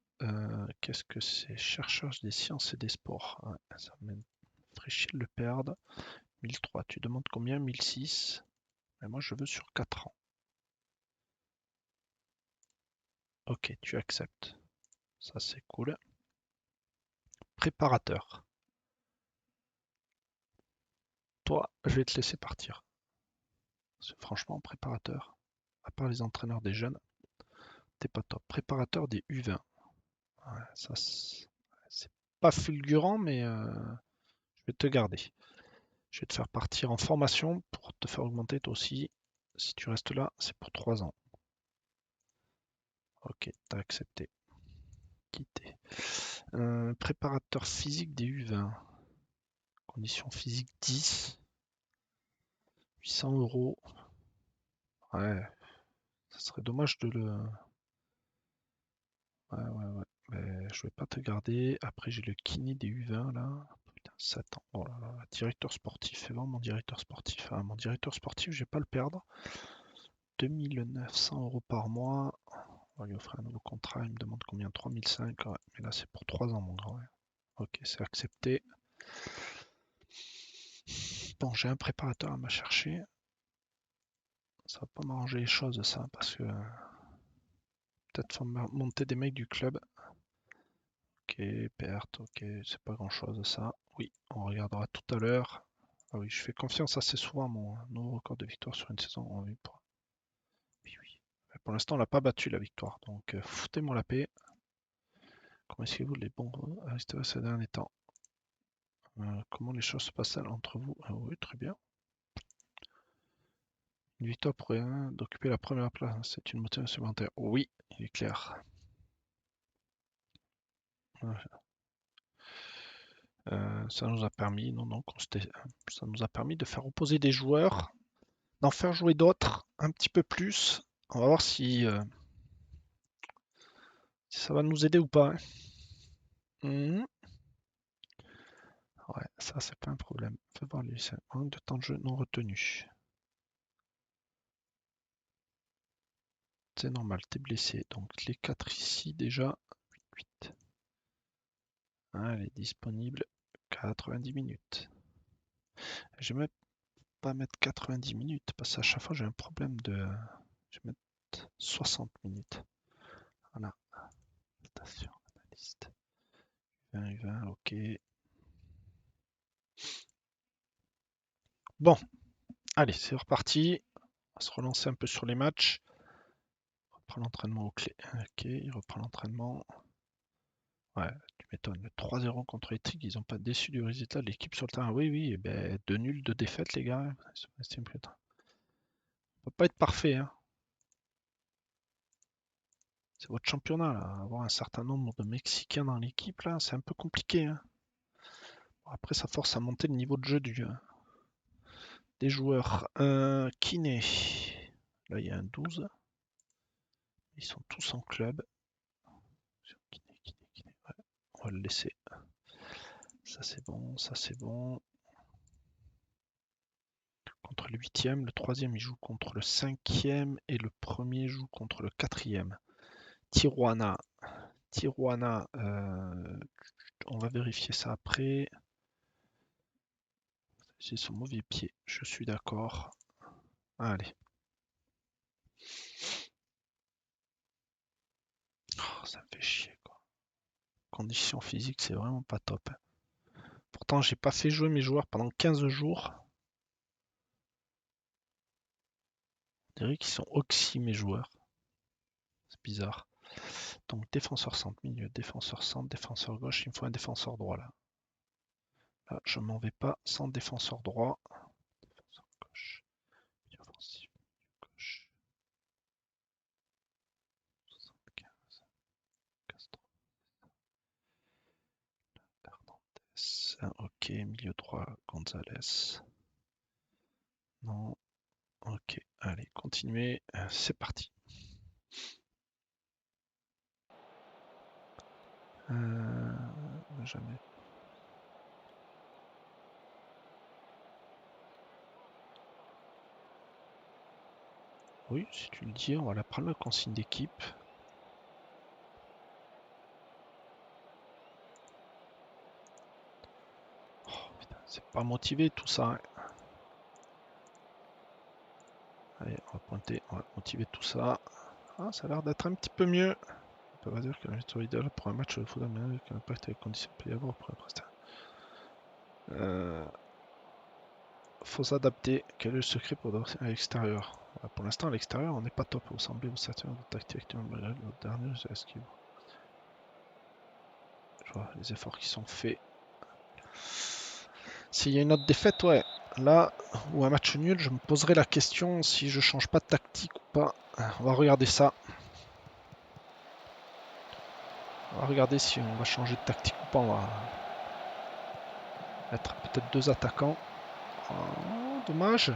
[SPEAKER 1] Qu'est-ce que c'est? Chercheur des sciences et des sports. Ouais, ça me ferait chier de le perdre. 1003, tu demandes combien? 1006. Mais moi, je veux sur 4 ans. Ok, tu acceptes. Ça, c'est cool. Préparateur. Toi, je vais te laisser partir. Parce que franchement, préparateur, à part les entraîneurs des jeunes, t'es pas top. Préparateur des U20. Ouais, ça, c'est pas fulgurant, mais je vais te garder. Je vais te faire partir en formation pour te faire augmenter toi aussi. Si tu restes là, c'est pour 3 ans. Ok, t'as accepté. Quitter. Préparateur physique des U20. Condition physique 10. 800 €. Ouais, ça serait dommage de le. Ouais, ouais, ouais. Mais je vais pas te garder. Après, j'ai le kiné des U20 là. Putain, 7 ans. Oh là là. Directeur sportif. C'est vraiment mon directeur sportif. Ah, mon directeur sportif, je vais pas le perdre. 2 900 € par mois. On va lui offrir un nouveau contrat. Il me demande combien? 3005. Ouais. Mais là, c'est pour 3 ans, mon grand. Ouais. Ok, c'est accepté. Bon, j'ai un préparateur à me chercher. Ça va pas m'arranger les choses, ça, parce que peut-être faut monter des mecs du club. Ok, perte, ok, c'est pas grand-chose, ça. Oui, on regardera tout à l'heure. Ah oui, je fais confiance assez souvent à mon nouveau record de victoire sur une saison en 8 points. Oui, oui. Mais pour l'instant, on l'a pas battu, la victoire, donc foutez-moi la paix. Comment est-ce que vous les bons restés ces derniers temps? Comment les choses se passent-elles entre vous? Ah oui, très bien. Une victoire pour rien d'occuper la première place, c'est une motivation supplémentaire. Oui, il est clair. Ça nous a permis, non, non, ça nous a permis de faire opposer des joueurs, d'en faire jouer d'autres un petit peu plus. On va voir si ça va nous aider ou pas, hein. Mhm. Ouais, ça c'est pas un problème. Fais voir lui, c'est manque de temps de jeu non retenu. C'est normal, t'es blessé. Donc les 4 ici déjà. 8. Elle est disponible 90 minutes. Je vais même pas mettre 90 minutes parce qu'à chaque fois j'ai un problème de. Je vais mettre 60 minutes. Voilà. Station, analyste. 20, 20, ok. Bon, allez, c'est reparti. On va se relancer un peu sur les matchs. On reprend l'entraînement au clé. Ok, il reprend l'entraînement. Ouais, tu m'étonnes. Le 3-0 contre les Tigres, ils n'ont pas déçu du résultat de l'équipe sur le terrain. Oui, oui, eh ben, 2 nuls, 2 défaites, les gars. Ça peut pas être parfait, hein. C'est votre championnat, là. Avoir un certain nombre de Mexicains dans l'équipe, là, c'est un peu compliqué, hein. Bon, après, ça force à monter le niveau de jeu des les joueurs. Kiné. Là, il y a un 12. Ils sont tous en club. Kiné. Ouais, on va le laisser. Ça, c'est bon. Ça, c'est bon. Contre le 8e. Le 3e, il joue contre le 5e. Et le premier joue contre le 4e. Tijuana. Tijuana. On va vérifier ça après. C'est son mauvais pied. Je suis d'accord. Allez. Oh, ça me fait chier, quoi. Conditions physiques, c'est vraiment pas top. Pourtant, j'ai pas fait jouer mes joueurs pendant 15 jours. On dirait qu'ils sont oxy, mes joueurs. C'est bizarre. Donc, défenseur centre, milieu, défenseur centre, défenseur gauche. Il me faut un défenseur droit, là. Là, je m'en vais pas sans défenseur droit. Défenseur gauche. Milieu offensif, gauche. 75. Castro. Hernandez. Ok, milieu droit, Gonzalez. Non. Ok, allez, continuez. C'est parti. Jamais. Oui, si tu le dis, on va la prendre la consigne d'équipe. Oh putain, c'est pas motivé tout ça, hein. Allez, on va pointer, on va motiver tout ça. Ah, ça a l'air d'être un petit peu mieux. On peut pas dire que la méthode idéale pour un match de foot avec un impact et les conditions peut y avoir pour la prestation. Faut s'adapter. Quel est le secret pour dormir à l'extérieur? Pour l'instant, à l'extérieur, on n'est pas top. Vous semblez vous satisfaire de tactique malgré l'autre dernier, c'est esquive. Je vois les efforts qui sont faits. S'il y a une autre défaite, ouais. Là, ou un match nul, je me poserai la question si je change pas de tactique ou pas. On va regarder ça. On va regarder si on va changer de tactique ou pas. On va mettre peut-être 2 attaquants. Oh, dommage.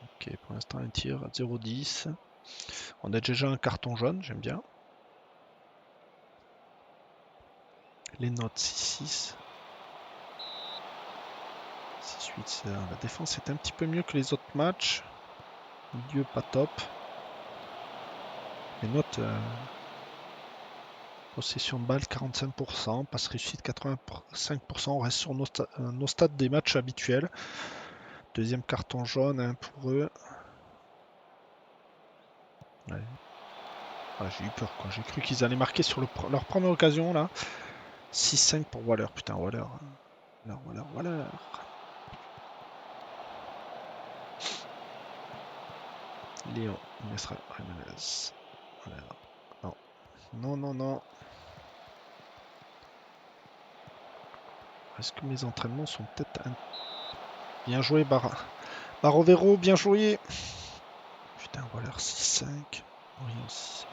[SPEAKER 1] Ok, pour l'instant un tir à 0,10. On a déjà un carton jaune, j'aime bien. Les notes 6-6. 6-8, la défense est un petit peu mieux que les autres matchs. Milieu pas top. Les notes, possession de balle 45%, passe réussite 85%, on reste sur nos stats des matchs habituels. Deuxième carton jaune, hein, pour eux. Ouais. Ah, j'ai eu peur, quoi. J'ai cru qu'ils allaient marquer sur leur première occasion là. 6-5 pour Waller. Putain, Waller. Waller. Léon, Mesra, Jimenez. Waller. Non. Est-ce que mes entraînements sont peut-être bien joué, Barovero, bien joué. Putain, Waller 6-5. Orion 6.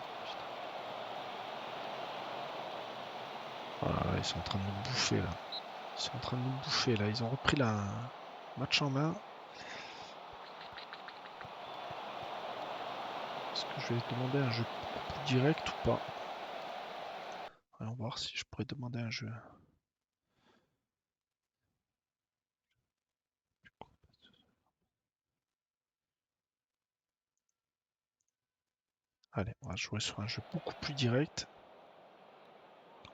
[SPEAKER 1] Voilà, ils sont en train de nous bouffer là. Ils ont repris la match en main. Est-ce que je vais demander un jeu plus direct ou pas? Allons voir si je pourrais demander un jeu. Allez, on va jouer sur un jeu beaucoup plus direct.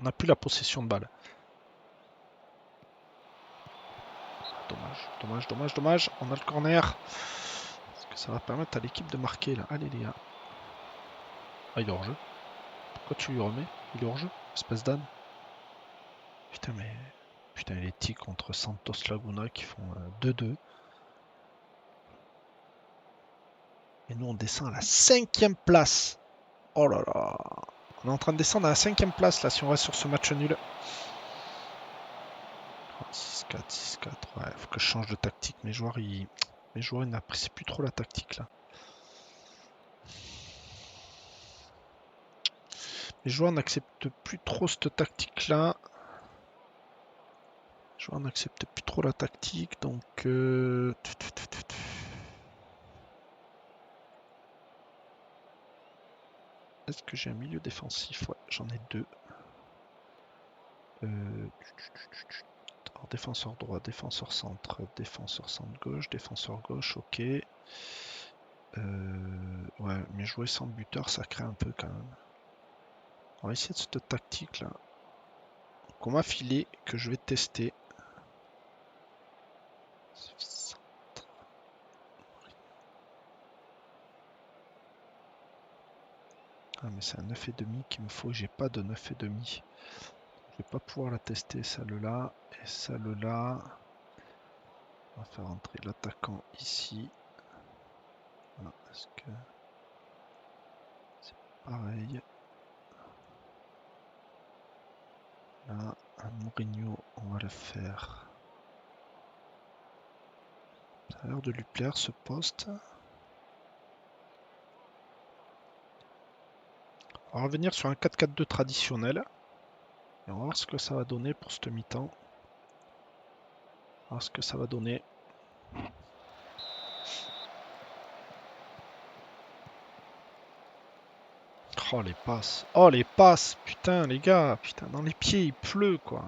[SPEAKER 1] On n'a plus la possession de balle. Dommage. On a le corner. Est-ce que ça va permettre à l'équipe de marquer là? Allez les gars. Ah, il est hors jeu. Pourquoi tu lui remets? Il est hors jeu, espèce d'âne. Putain, les tics contre Santos Laguna qui font 2-2. Et nous, on descend à la 5e place. Oh là là. On est en train de descendre à la 5e place, là, si on reste sur ce match nul. Oh, 6-4. Ouais, faut que je change de tactique. Mes joueurs, ils n'apprécient plus trop la tactique, là. Les joueurs n'acceptent plus trop cette tactique-là. Je vois, on n'accepte plus trop la tactique, donc... Est-ce que j'ai un milieu défensif? Ouais, j'en ai deux. Alors, défenseur droit, défenseur centre gauche, défenseur gauche, ok. Ouais, mais jouer sans buteur, ça crée un peu quand même. On va essayer de cette tactique là qu'on m'a filé, que je vais tester. Ah mais c'est un 9,5 qu'il me faut, j'ai pas de 9,5. Je vais pas pouvoir la tester celle-là et celle-là. On va faire entrer l'attaquant ici. Voilà, est-ce que c'est pareil? Là, un Mourinho, on va le faire. Ça a l'air de lui plaire ce poste. On va revenir sur un 4-4-2 traditionnel. Et on va voir ce que ça va donner pour ce mi-temps. On va voir ce que ça va donner. Oh les passes. Oh les passes. Putain les gars. Putain dans les pieds il pleut quoi.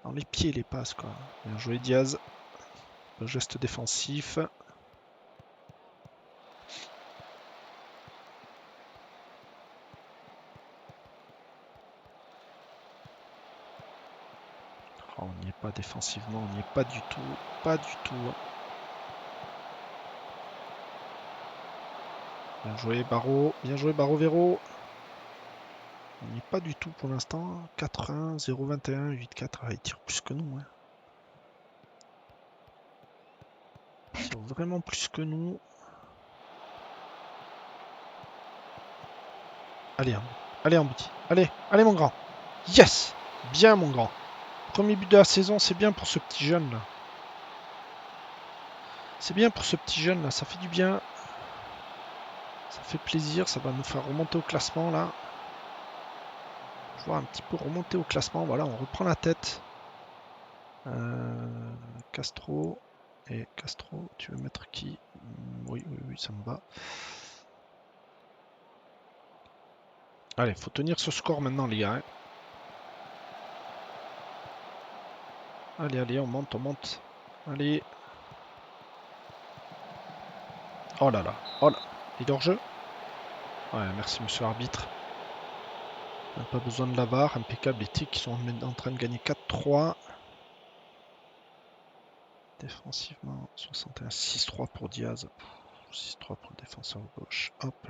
[SPEAKER 1] Dans les pieds les passes quoi. Bien joué Diaz. Le geste défensif. Oh, on n'y est pas défensivement. On n'y est pas du tout. Pas du tout. Bien joué Barreau. Bien joué Barreau Véro. On n'y est pas du tout pour l'instant. 4-1, 0-21, 8-4. Ah, il tire plus que nous. Hein. Il tire vraiment plus que nous. Allez, allez Ambouti. Allez, allez mon grand. Yes! Bien mon grand. Premier but de la saison, c'est bien pour ce petit jeune là. C'est bien pour ce petit jeune là, ça fait du bien. Ça fait plaisir, ça va nous faire remonter au classement là. Je vois un petit peu remonter au classement, voilà, on reprend la tête. Castro. Et Castro, tu veux mettre qui? Oui, oui, oui, ça me va. Allez, faut tenir ce score maintenant les gars. Hein. Allez, allez, on monte, on monte. Allez. Oh là là, oh là. Il est hors jeu? Ouais, merci monsieur l'arbitre. On n'a pas besoin de la VAR, impeccable. Les tics qui sont en train de gagner 4-3. Défensivement, 61, 6-3 pour Diaz. 6-3 pour le défenseur gauche. Hop.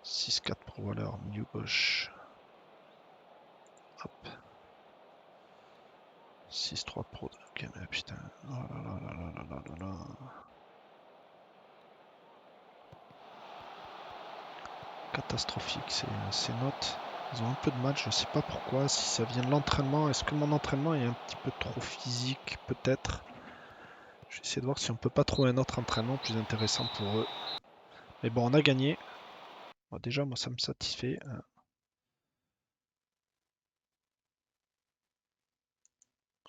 [SPEAKER 1] 6-4 pour Waller, milieu gauche. Hop. 6-3 pour... Ok, mais putain. Oh là là là là là là là là. Catastrophique ces notes. Ils ont un peu de mal, je sais pas pourquoi. Si ça vient de l'entraînement, est-ce que mon entraînement est un petit peu trop physique? Peut-être. Je vais essayer de voir si on peut pas trouver un autre entraînement plus intéressant pour eux. Mais bon, on a gagné. Bon, déjà, moi, ça me satisfait.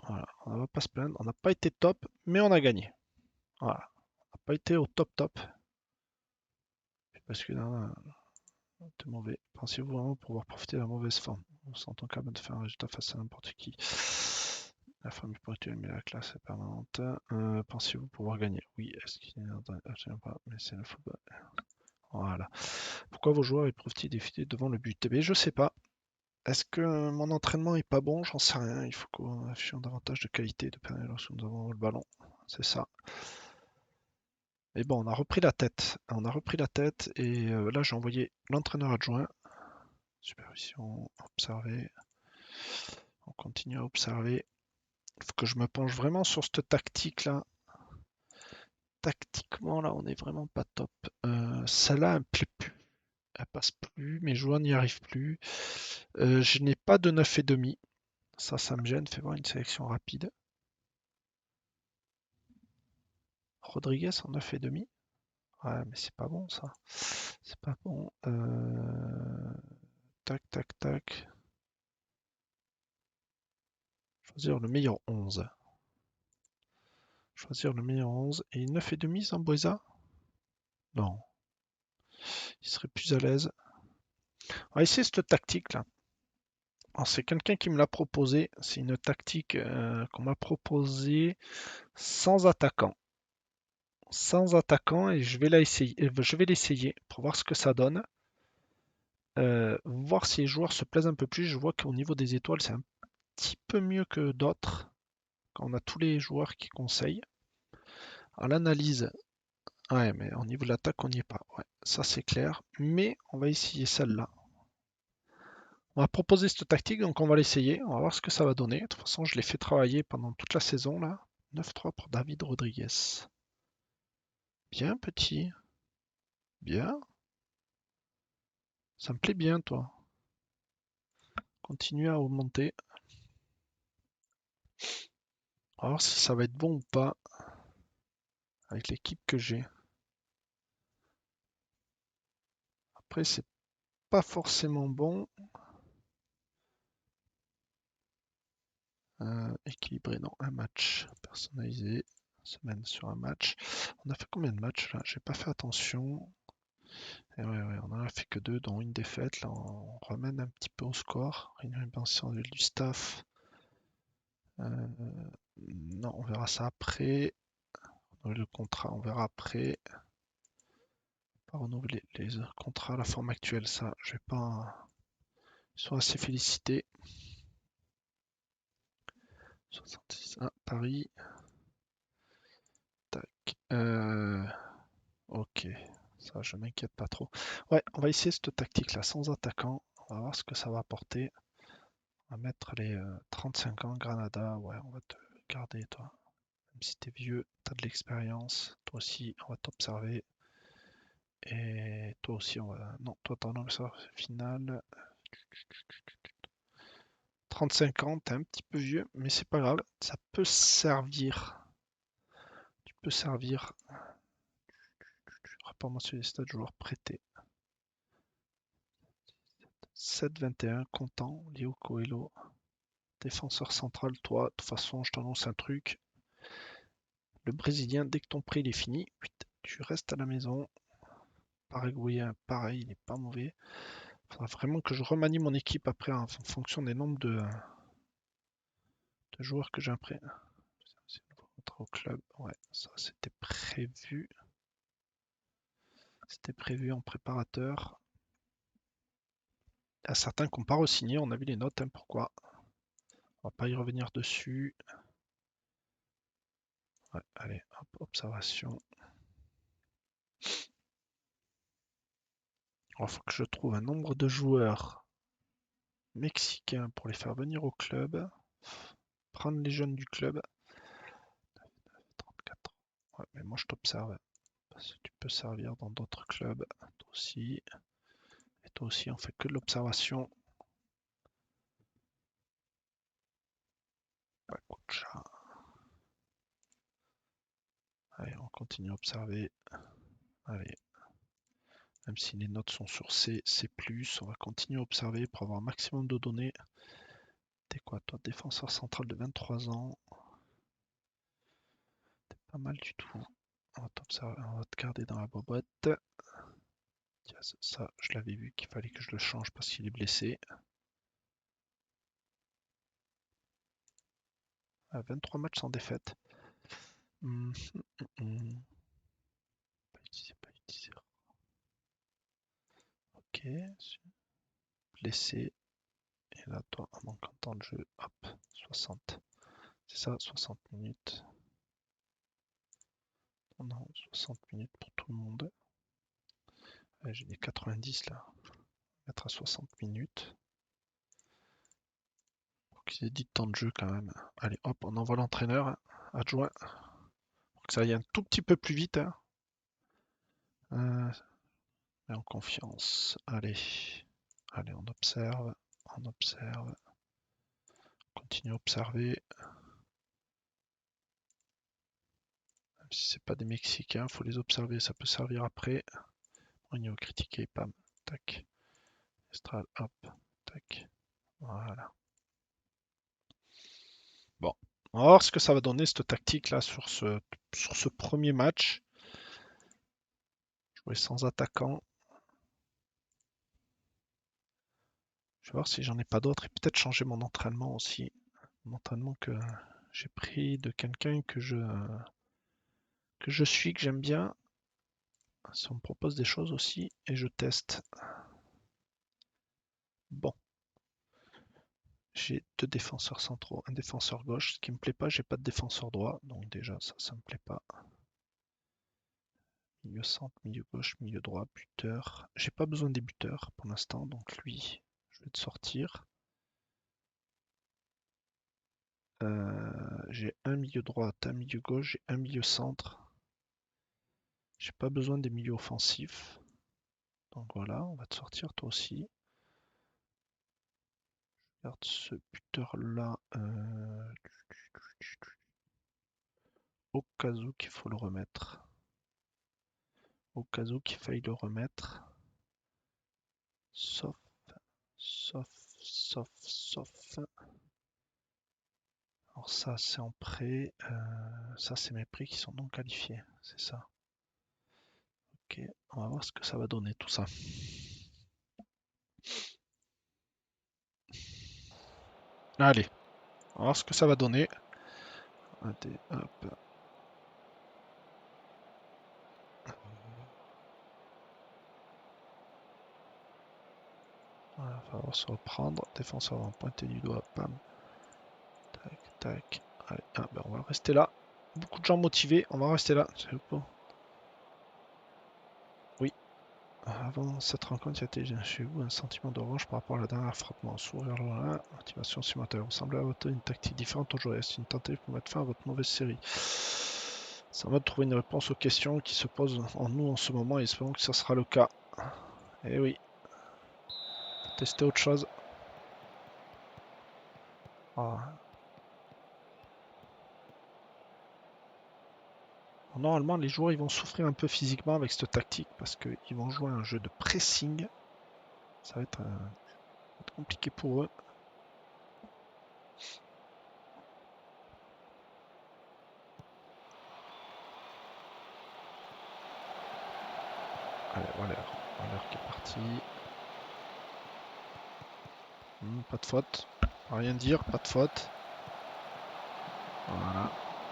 [SPEAKER 1] Voilà, on va pas se plaindre. On n'a pas été top, mais on a gagné. Voilà. On n'a pas été au top top. Parce que là, c'est mauvais. Pensez-vous vraiment pouvoir profiter de la mauvaise forme? On s'entend capable de faire un résultat face à n'importe qui. La forme du pointu, mais la classe est permanente. Pensez-vous pouvoir gagner? Oui, est-ce qu'il est absolument pas, mais c'est le football. Voilà. Pourquoi vos joueurs éprouvent-ils des difficultés devant le but? Eh bien, je sais pas. Est-ce que mon entraînement est pas bon? J'en sais rien. Il faut qu'on affiche davantage de qualité de période lorsque nous avons le ballon. C'est ça. Mais bon, on a repris la tête. On a repris la tête et là j'ai envoyé l'entraîneur adjoint. Supervision, observer. On continue à observer. Il faut que je me penche vraiment sur cette tactique là. Tactiquement là, on est vraiment pas top. Celle-là, elle me plaît plus. Elle passe plus, mes joueurs n'y arrivent plus. Je n'ai pas de 9,5. Ça me gêne. Fais voir une sélection rapide. Rodriguez en 9,5. Ouais, mais c'est pas bon ça. C'est pas bon. Tac, tac, tac. Choisir le meilleur 11. Choisir le meilleur 11. Et 9,5 Zambuesa? Non. Il serait plus à l'aise. On va essayer cette tactique là. C'est quelqu'un qui me l'a proposé. C'est une tactique qu'on m'a proposée sans attaquant. Sans attaquant et je vais l'essayer pour voir ce que ça donne. Voir si les joueurs se plaisent un peu plus. Je vois qu'au niveau des étoiles, c'est un petit peu mieux que d'autres. Quand on a tous les joueurs qui conseillent. À l'analyse, ouais, mais au niveau de l'attaque, on n'y est pas. Ouais, ça c'est clair. Mais on va essayer celle-là. On va proposer cette tactique, donc on va l'essayer. On va voir ce que ça va donner. De toute façon, je l'ai fait travailler pendant toute la saison là. 9-3 pour David Rodriguez. Bien petit. Bien. Ça me plaît bien, toi. Continue à augmenter. On va voir si ça va être bon ou pas avec l'équipe que j'ai. Après, c'est pas forcément bon. Équilibré, non, un match personnalisé. Semaine sur un match. On a fait combien de matchs là? J'ai pas fait attention. Et ouais, on en a fait que deux, dont une défaite. Là, on ramène un petit peu au score. Réunion pensionnelle du staff. Non, on verra ça après. Le contrat, on verra après. Pas renouveler les contrats, la forme actuelle, ça, je vais pas. Ils sont assez félicités. 66, Paris. Tac. Ok, ça, je m'inquiète pas trop. Ouais, on va essayer cette tactique-là sans attaquant. On va voir ce que ça va apporter. On va mettre les 35 ans, Granada. Ouais, on va te garder, toi. Même si t'es vieux, t'as de l'expérience. Toi aussi, on va t'observer. Et toi aussi, on va. Non, toi, t'en as ça final. 35 ans, t'es un petit peu vieux, mais c'est pas grave. Ça peut servir. Tu peux servir. Rapport mensuel des stades joueurs prêtés. 7-21, content, Léo Coelho. Défenseur central, toi, de toute façon, je t'annonce un truc. Le Brésilien, dès que ton prêt il est fini, tu restes à la maison. Paraguayen, pareil, il n'est pas mauvais. Il faudra vraiment que je remanie mon équipe après en fonction des nombres de joueurs que j'ai après. C'est au club. Ouais, ça c'était prévu. C'était prévu en préparateur. Il y a certains qui n'ont pas re-signé, on a vu les notes, hein, pourquoi. On va pas y revenir dessus. Ouais, allez, hop, observation. Il faut que je trouve un nombre de joueurs mexicains pour les faire venir au club. Prendre les jeunes du club. 34. Ouais, mais moi je t'observe. Parce que tu peux servir dans d'autres clubs. Toi aussi. Et toi aussi, on fait que de l'observation. Allez, on continue à observer. Allez. Même si les notes sont sur C, C+, on va continuer à observer pour avoir un maximum de données. T'es quoi toi? Défenseur central de 23 ans. T'es pas mal du tout. On va te garder dans la bobotte. Tiens, ça, je l'avais vu qu'il fallait que je le change parce qu'il est blessé. 23 matchs sans défaite. Pas utilisé, pas utilisé. Ok. Blessé. Et là, toi, en manquant de temps de jeu, hop, 60. C'est ça, 60 minutes. Non, 60 minutes pour tout le monde. J'ai des 90 là. Mettre à 60 minutes. Pour qu'ils aient dit de temps de jeu quand même. Allez, hop, on envoie l'entraîneur adjoint. Pour que ça aille un tout petit peu plus vite. Hein. Et en confiance. Allez. Allez, on observe. On observe. On continue à observer. Même si c'est pas des Mexicains, faut les observer. Ça peut servir après. On y va critiquer. Pam. Tac. Estrade. Hop. Tac. Voilà. On va voir ce que ça va donner cette tactique là sur ce premier match. Jouer sans attaquant. Je vais voir si j'en ai pas d'autres et peut-être changer mon entraînement aussi. Mon entraînement que j'ai pris de quelqu'un que je suis, que j'aime bien. Si on me propose des choses aussi et je teste. Bon. J'ai deux défenseurs centraux, un défenseur gauche, ce qui me plaît pas, j'ai pas de défenseur droit, donc déjà ça me plaît pas. Milieu centre, milieu gauche, milieu droit, buteur. J'ai pas besoin des buteurs pour l'instant, donc lui, je vais te sortir. J'ai un milieu droit, un milieu gauche, j'ai un milieu centre. J'ai pas besoin des milieux offensifs. Donc voilà, on va te sortir toi aussi. Regarde ce buteur là. Au cas où qu'il faut le remettre. Au cas où qu'il faille le remettre. Sauf, sauf. Alors ça c'est en prêt. Ça c'est mes prix qui sont non qualifiés. C'est ça. Ok, on va voir ce que ça va donner tout ça. Allez, on va voir ce que ça va donner. Allez, hop. Voilà, va falloir se reprendre. Défenseur va pointer du doigt. Pam. Tac, tac. Allez, ah, ben on va rester là. Beaucoup de gens motivés. On va rester là. Oui. Avant cette rencontre, il y a chez vous un sentiment de revanche par rapport à la dernière affrontement. Sourire là, motivation supplémentaire. Vous semblez avoir une tactique différente aujourd'hui. Est-ce une tentative pour mettre fin à votre mauvaise série? Ça va trouver une réponse aux questions qui se posent en nous en ce moment et espérons que ça sera le cas. Eh oui. Tester autre chose. Ah. Normalement, les joueurs ils vont souffrir un peu physiquement avec cette tactique parce qu'ils vont jouer un jeu de pressing. Ça va être compliqué pour eux. Allez, Waller qui est parti. Pas de faute. Rien dire, pas de faute. Voilà.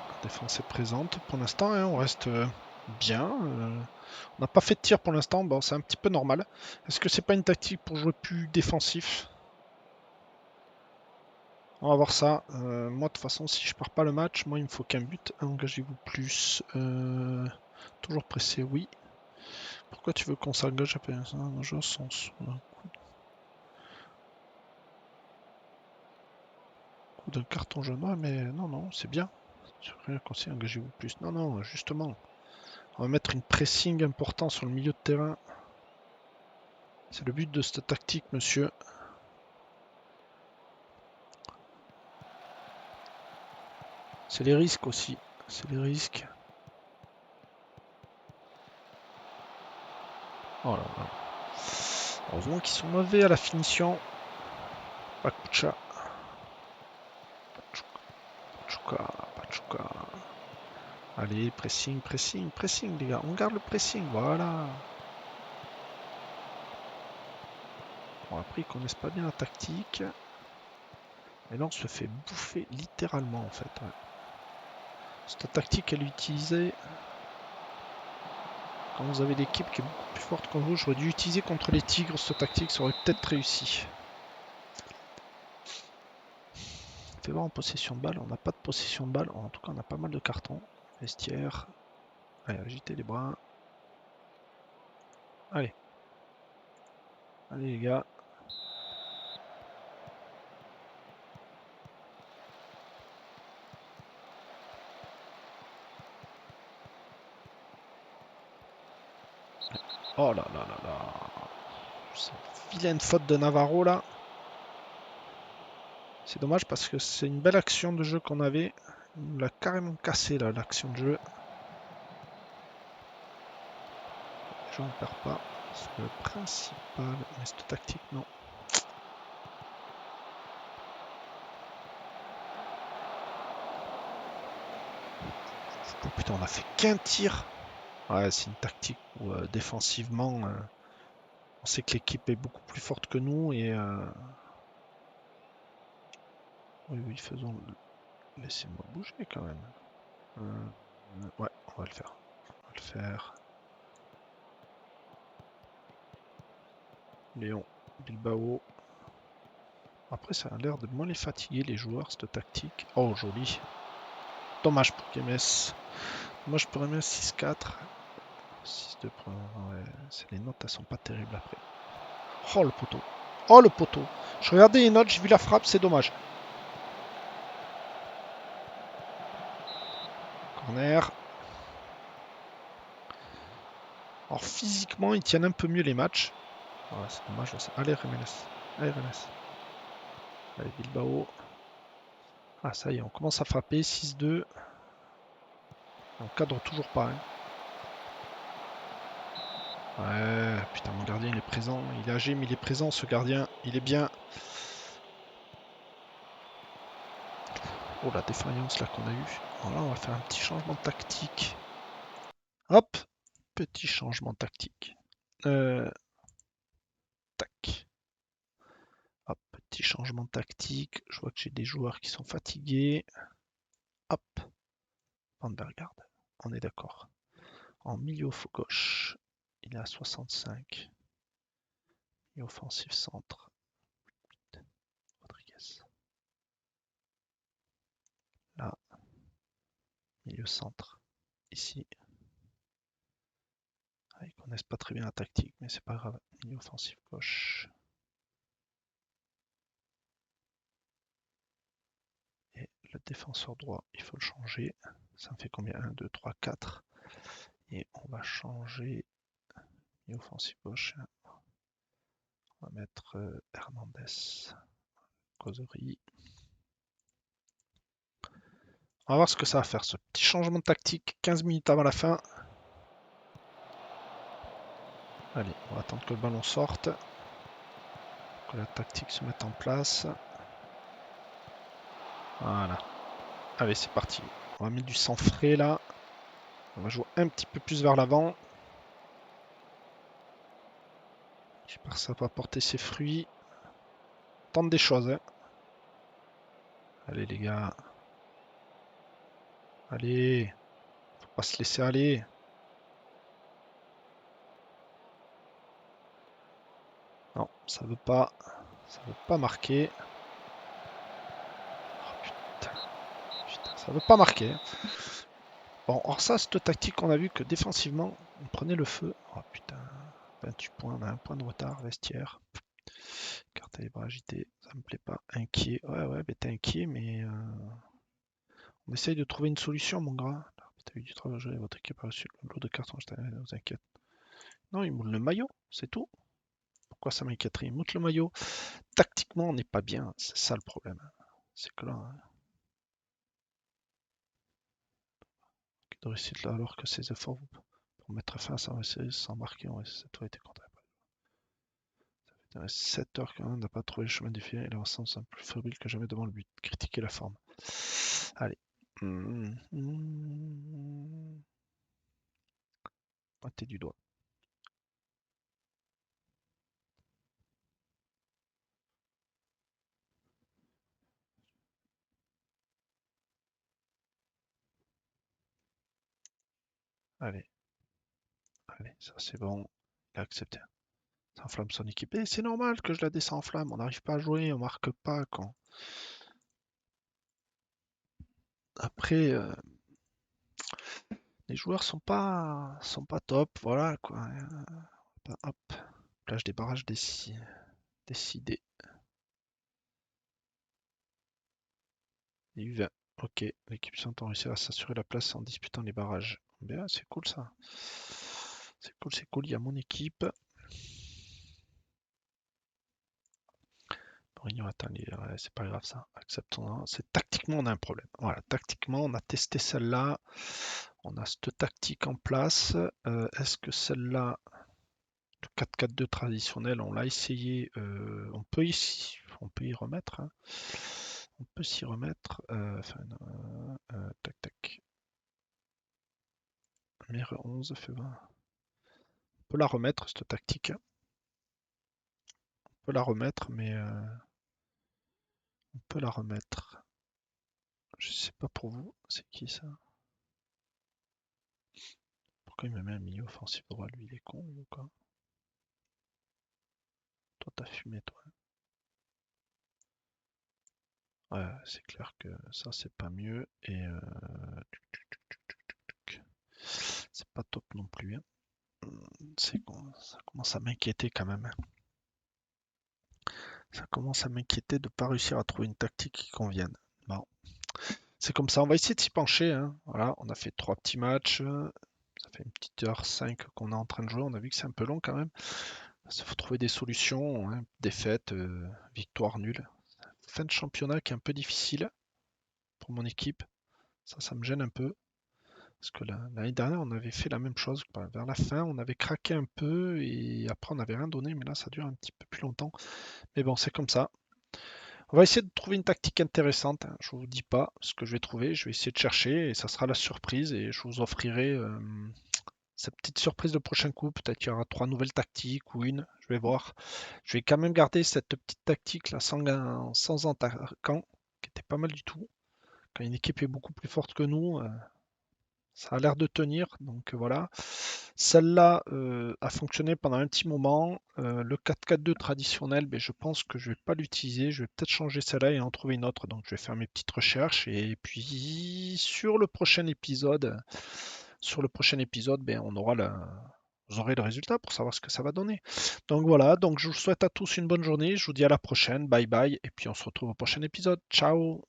[SPEAKER 1] La défense est présente pour l'instant. Hein, on reste bien. On n'a pas fait de tir pour l'instant. Bon, c'est un petit peu normal. Est-ce que c'est pas une tactique pour jouer plus défensif? On va voir ça. Moi, de toute façon, si je pars pas le match, moi, il me faut qu'un but. Engagez-vous plus. Toujours pressé, oui. Pourquoi tu veux qu'on s'engage à un jeu sans coup d'un carton jaune? Ouais, mais non, c'est bien. Je rien conseiller, engagez-vous plus. Non, justement. On va mettre une pressing important sur le milieu de terrain. C'est le but de cette tactique, monsieur. C'est les risques aussi. C'est les risques. Oh là là. Heureusement qu'ils sont mauvais à la finition. Pachuca. Pachuca. Allez, pressing, les gars. On garde le pressing, voilà. Bon, après, ils connaissent pas bien la tactique. Et là, on se fait bouffer littéralement, en fait. Ouais. Cette tactique, elle est utilisée quand vous avez l'équipe qui est beaucoup plus forte que vous. J'aurais dû utiliser contre les Tigres cette tactique, ça aurait peut-être réussi. Fais voir en possession de balle. On n'a pas de possession de balle. En tout cas, on a pas mal de cartons. Vestiaire. Allez, agitez les bras. Allez. Allez, les gars. Oh là là là là. Cette vilaine faute de Navarro là. C'est dommage parce que c'est une belle action de jeu qu'on avait. Il nous l'a carrément cassé là, l'action de jeu. Déjà on perd pas. C'est le principal. Mais cette tactique, non. putain, on a fait qu'un tir. Ouais, c'est une tactique où défensivement, on sait que l'équipe est beaucoup plus forte que nous et oui, oui, faisons. Laissez-moi bouger quand même. Ouais, on va le faire. On va le faire. Léon, Bilbao. Après, ça a l'air de moins les fatiguer, les joueurs, cette tactique. Oh, joli. Dommage pour Kemes. Dommage pour MS 6-4. 6-2 pour... Ouais, les notes, elles sont pas terribles après. Oh, le poteau. Oh, le poteau. Je regardais les notes, j'ai vu la frappe, c'est dommage. Corner. Alors, physiquement, ils tiennent un peu mieux les matchs. Ouais, c'est dommage. Allez, Remenes. Allez, Remenes. Allez, Bilbao. Ah, ça y est, on commence à frapper. 6-2. On cadre toujours pas. Hein. Ouais, putain, mon gardien, il est présent. Il est âgé, mais il est présent, ce gardien. Il est bien. Oh, la défaillance là qu'on a eu. Voilà, on va faire un petit changement de tactique. Hop, petit changement tactique. Tac. Hop, petit changement tactique. Je vois que j'ai des joueurs qui sont fatigués. Hop, Van der Garde. On est d'accord. En milieu gauche, il est à 65. Et offensif centre. Rodriguez. Là, milieu centre. Ici. Ah, ils connaissent pas très bien la tactique, mais c'est pas grave. Milieu offensif gauche. Et le défenseur droit, il faut le changer. Ça me fait combien? 1, 2, 3, 4. Et on va changer milieu offensif gauche. On va mettre Hernandez. Causerie. On va voir ce que ça va faire, ce petit changement de tactique 15 minutes avant la fin. Allez, on va attendre que le ballon sorte. Que la tactique se mette en place. Voilà. Allez, c'est parti. On va mettre du sang frais là. On va jouer un petit peu plus vers l'avant. J'espère que ça va porter ses fruits. Tente des choses. Hein. Allez les gars. Allez. Faut pas se laisser aller. Non, ça veut pas. Ça veut pas marquer. Oh, putain. Putain, ça veut pas marquer. Hein. Bon, or ça, cette tactique, on a vu que défensivement, on prenait le feu. Oh putain. 28 points, on a un point de retard, vestiaire. Carte à les bras agités, ça me plaît pas. Inquiet, ouais, ouais, mais t'es inquiet, mais on essaye de trouver une solution, mon gars. T'as eu du travail à jouer, votre équipe a reçu le lot de cartons, je vous inquiète. Non, il moule le maillot, c'est tout. Pourquoi ça m'inquiéterait? Il moule le maillot. Tactiquement, on n'est pas bien, c'est ça le problème. C'est que là, hein, de réussite là, alors que ces efforts pour mettre fin à sa série sans marquer, cette fois été contre. 7 heures quand même, on n'a pas trouvé le chemin défilé et l'ensemble semble plus fébrile que jamais devant le but. Critiquer la forme. Allez. Pointer du doigt. Allez. Allez, ça c'est bon. Il a accepté. Ça enflamme son équipe. Et c'est normal que je la descends en flamme. On n'arrive pas à jouer, on marque pas quand. Après, les joueurs sont pas top, voilà quoi. Hop, plage des barrages décidé. U20. Ok, l'équipe sont réussi à s'assurer la place en disputant les barrages. Bien, c'est cool ça. C'est cool, c'est cool. Il y a mon équipe. Mourinho, attends, ouais, c'est pas grave ça. Acceptons. C'est tactiquement on a un problème. Voilà, tactiquement on a testé celle-là. On a cette tactique en place. Est-ce que celle-là, le 4-4-2 traditionnel, on l'a essayé. On peut y remettre. Hein. On peut s'y remettre. Tac tac. Mire 11 fait 20. On peut la remettre, cette tactique. On peut la remettre, mais on peut la remettre. Je sais pas pour vous, c'est qui ça? Pourquoi il me met un milieu offensif droit, lui, il est con ou quoi? Toi, t'as fumé, toi. Ouais, c'est clair que ça, c'est pas mieux. Et c'est pas top non plus, hein. Ça commence à m'inquiéter quand même, hein. Ça commence à m'inquiéter de pas réussir à trouver une tactique qui convienne. Bon, c'est comme ça, on va essayer de s'y pencher, hein. Voilà, on a fait 3 petits matchs. Ça fait une petite heure 5 qu'on est en train de jouer. On a vu que c'est un peu long quand même. Il faut trouver des solutions, hein. Défaite, victoire nulle. Fin de championnat qui est un peu difficile pour mon équipe. Ça me gêne un peu. Parce que l'année dernière, on avait fait la même chose. Vers la fin, on avait craqué un peu et après, on n'avait rien donné. Mais là, ça dure un petit peu plus longtemps. Mais bon, c'est comme ça. On va essayer de trouver une tactique intéressante, hein. Je ne vous dis pas ce que je vais trouver. Je vais essayer de chercher et ça sera la surprise. Et je vous offrirai cette petite surprise le prochain coup. Peut-être qu'il y aura 3 nouvelles tactiques ou une. Je vais voir. Je vais quand même garder cette petite tactique là sans attaquant, qui était pas mal du tout. Quand une équipe est beaucoup plus forte que nous, ça a l'air de tenir, donc voilà. Celle-là a fonctionné pendant un petit moment. Le 4-4-2 traditionnel, ben, je pense que je vais pas l'utiliser. Je vais peut-être changer celle-là et en trouver une autre. Donc je vais faire mes petites recherches. Et puis sur le prochain épisode, ben, vous aurez le résultat pour savoir ce que ça va donner. Donc voilà, donc je vous souhaite à tous une bonne journée. Je vous dis à la prochaine. Bye bye. Et puis on se retrouve au prochain épisode. Ciao!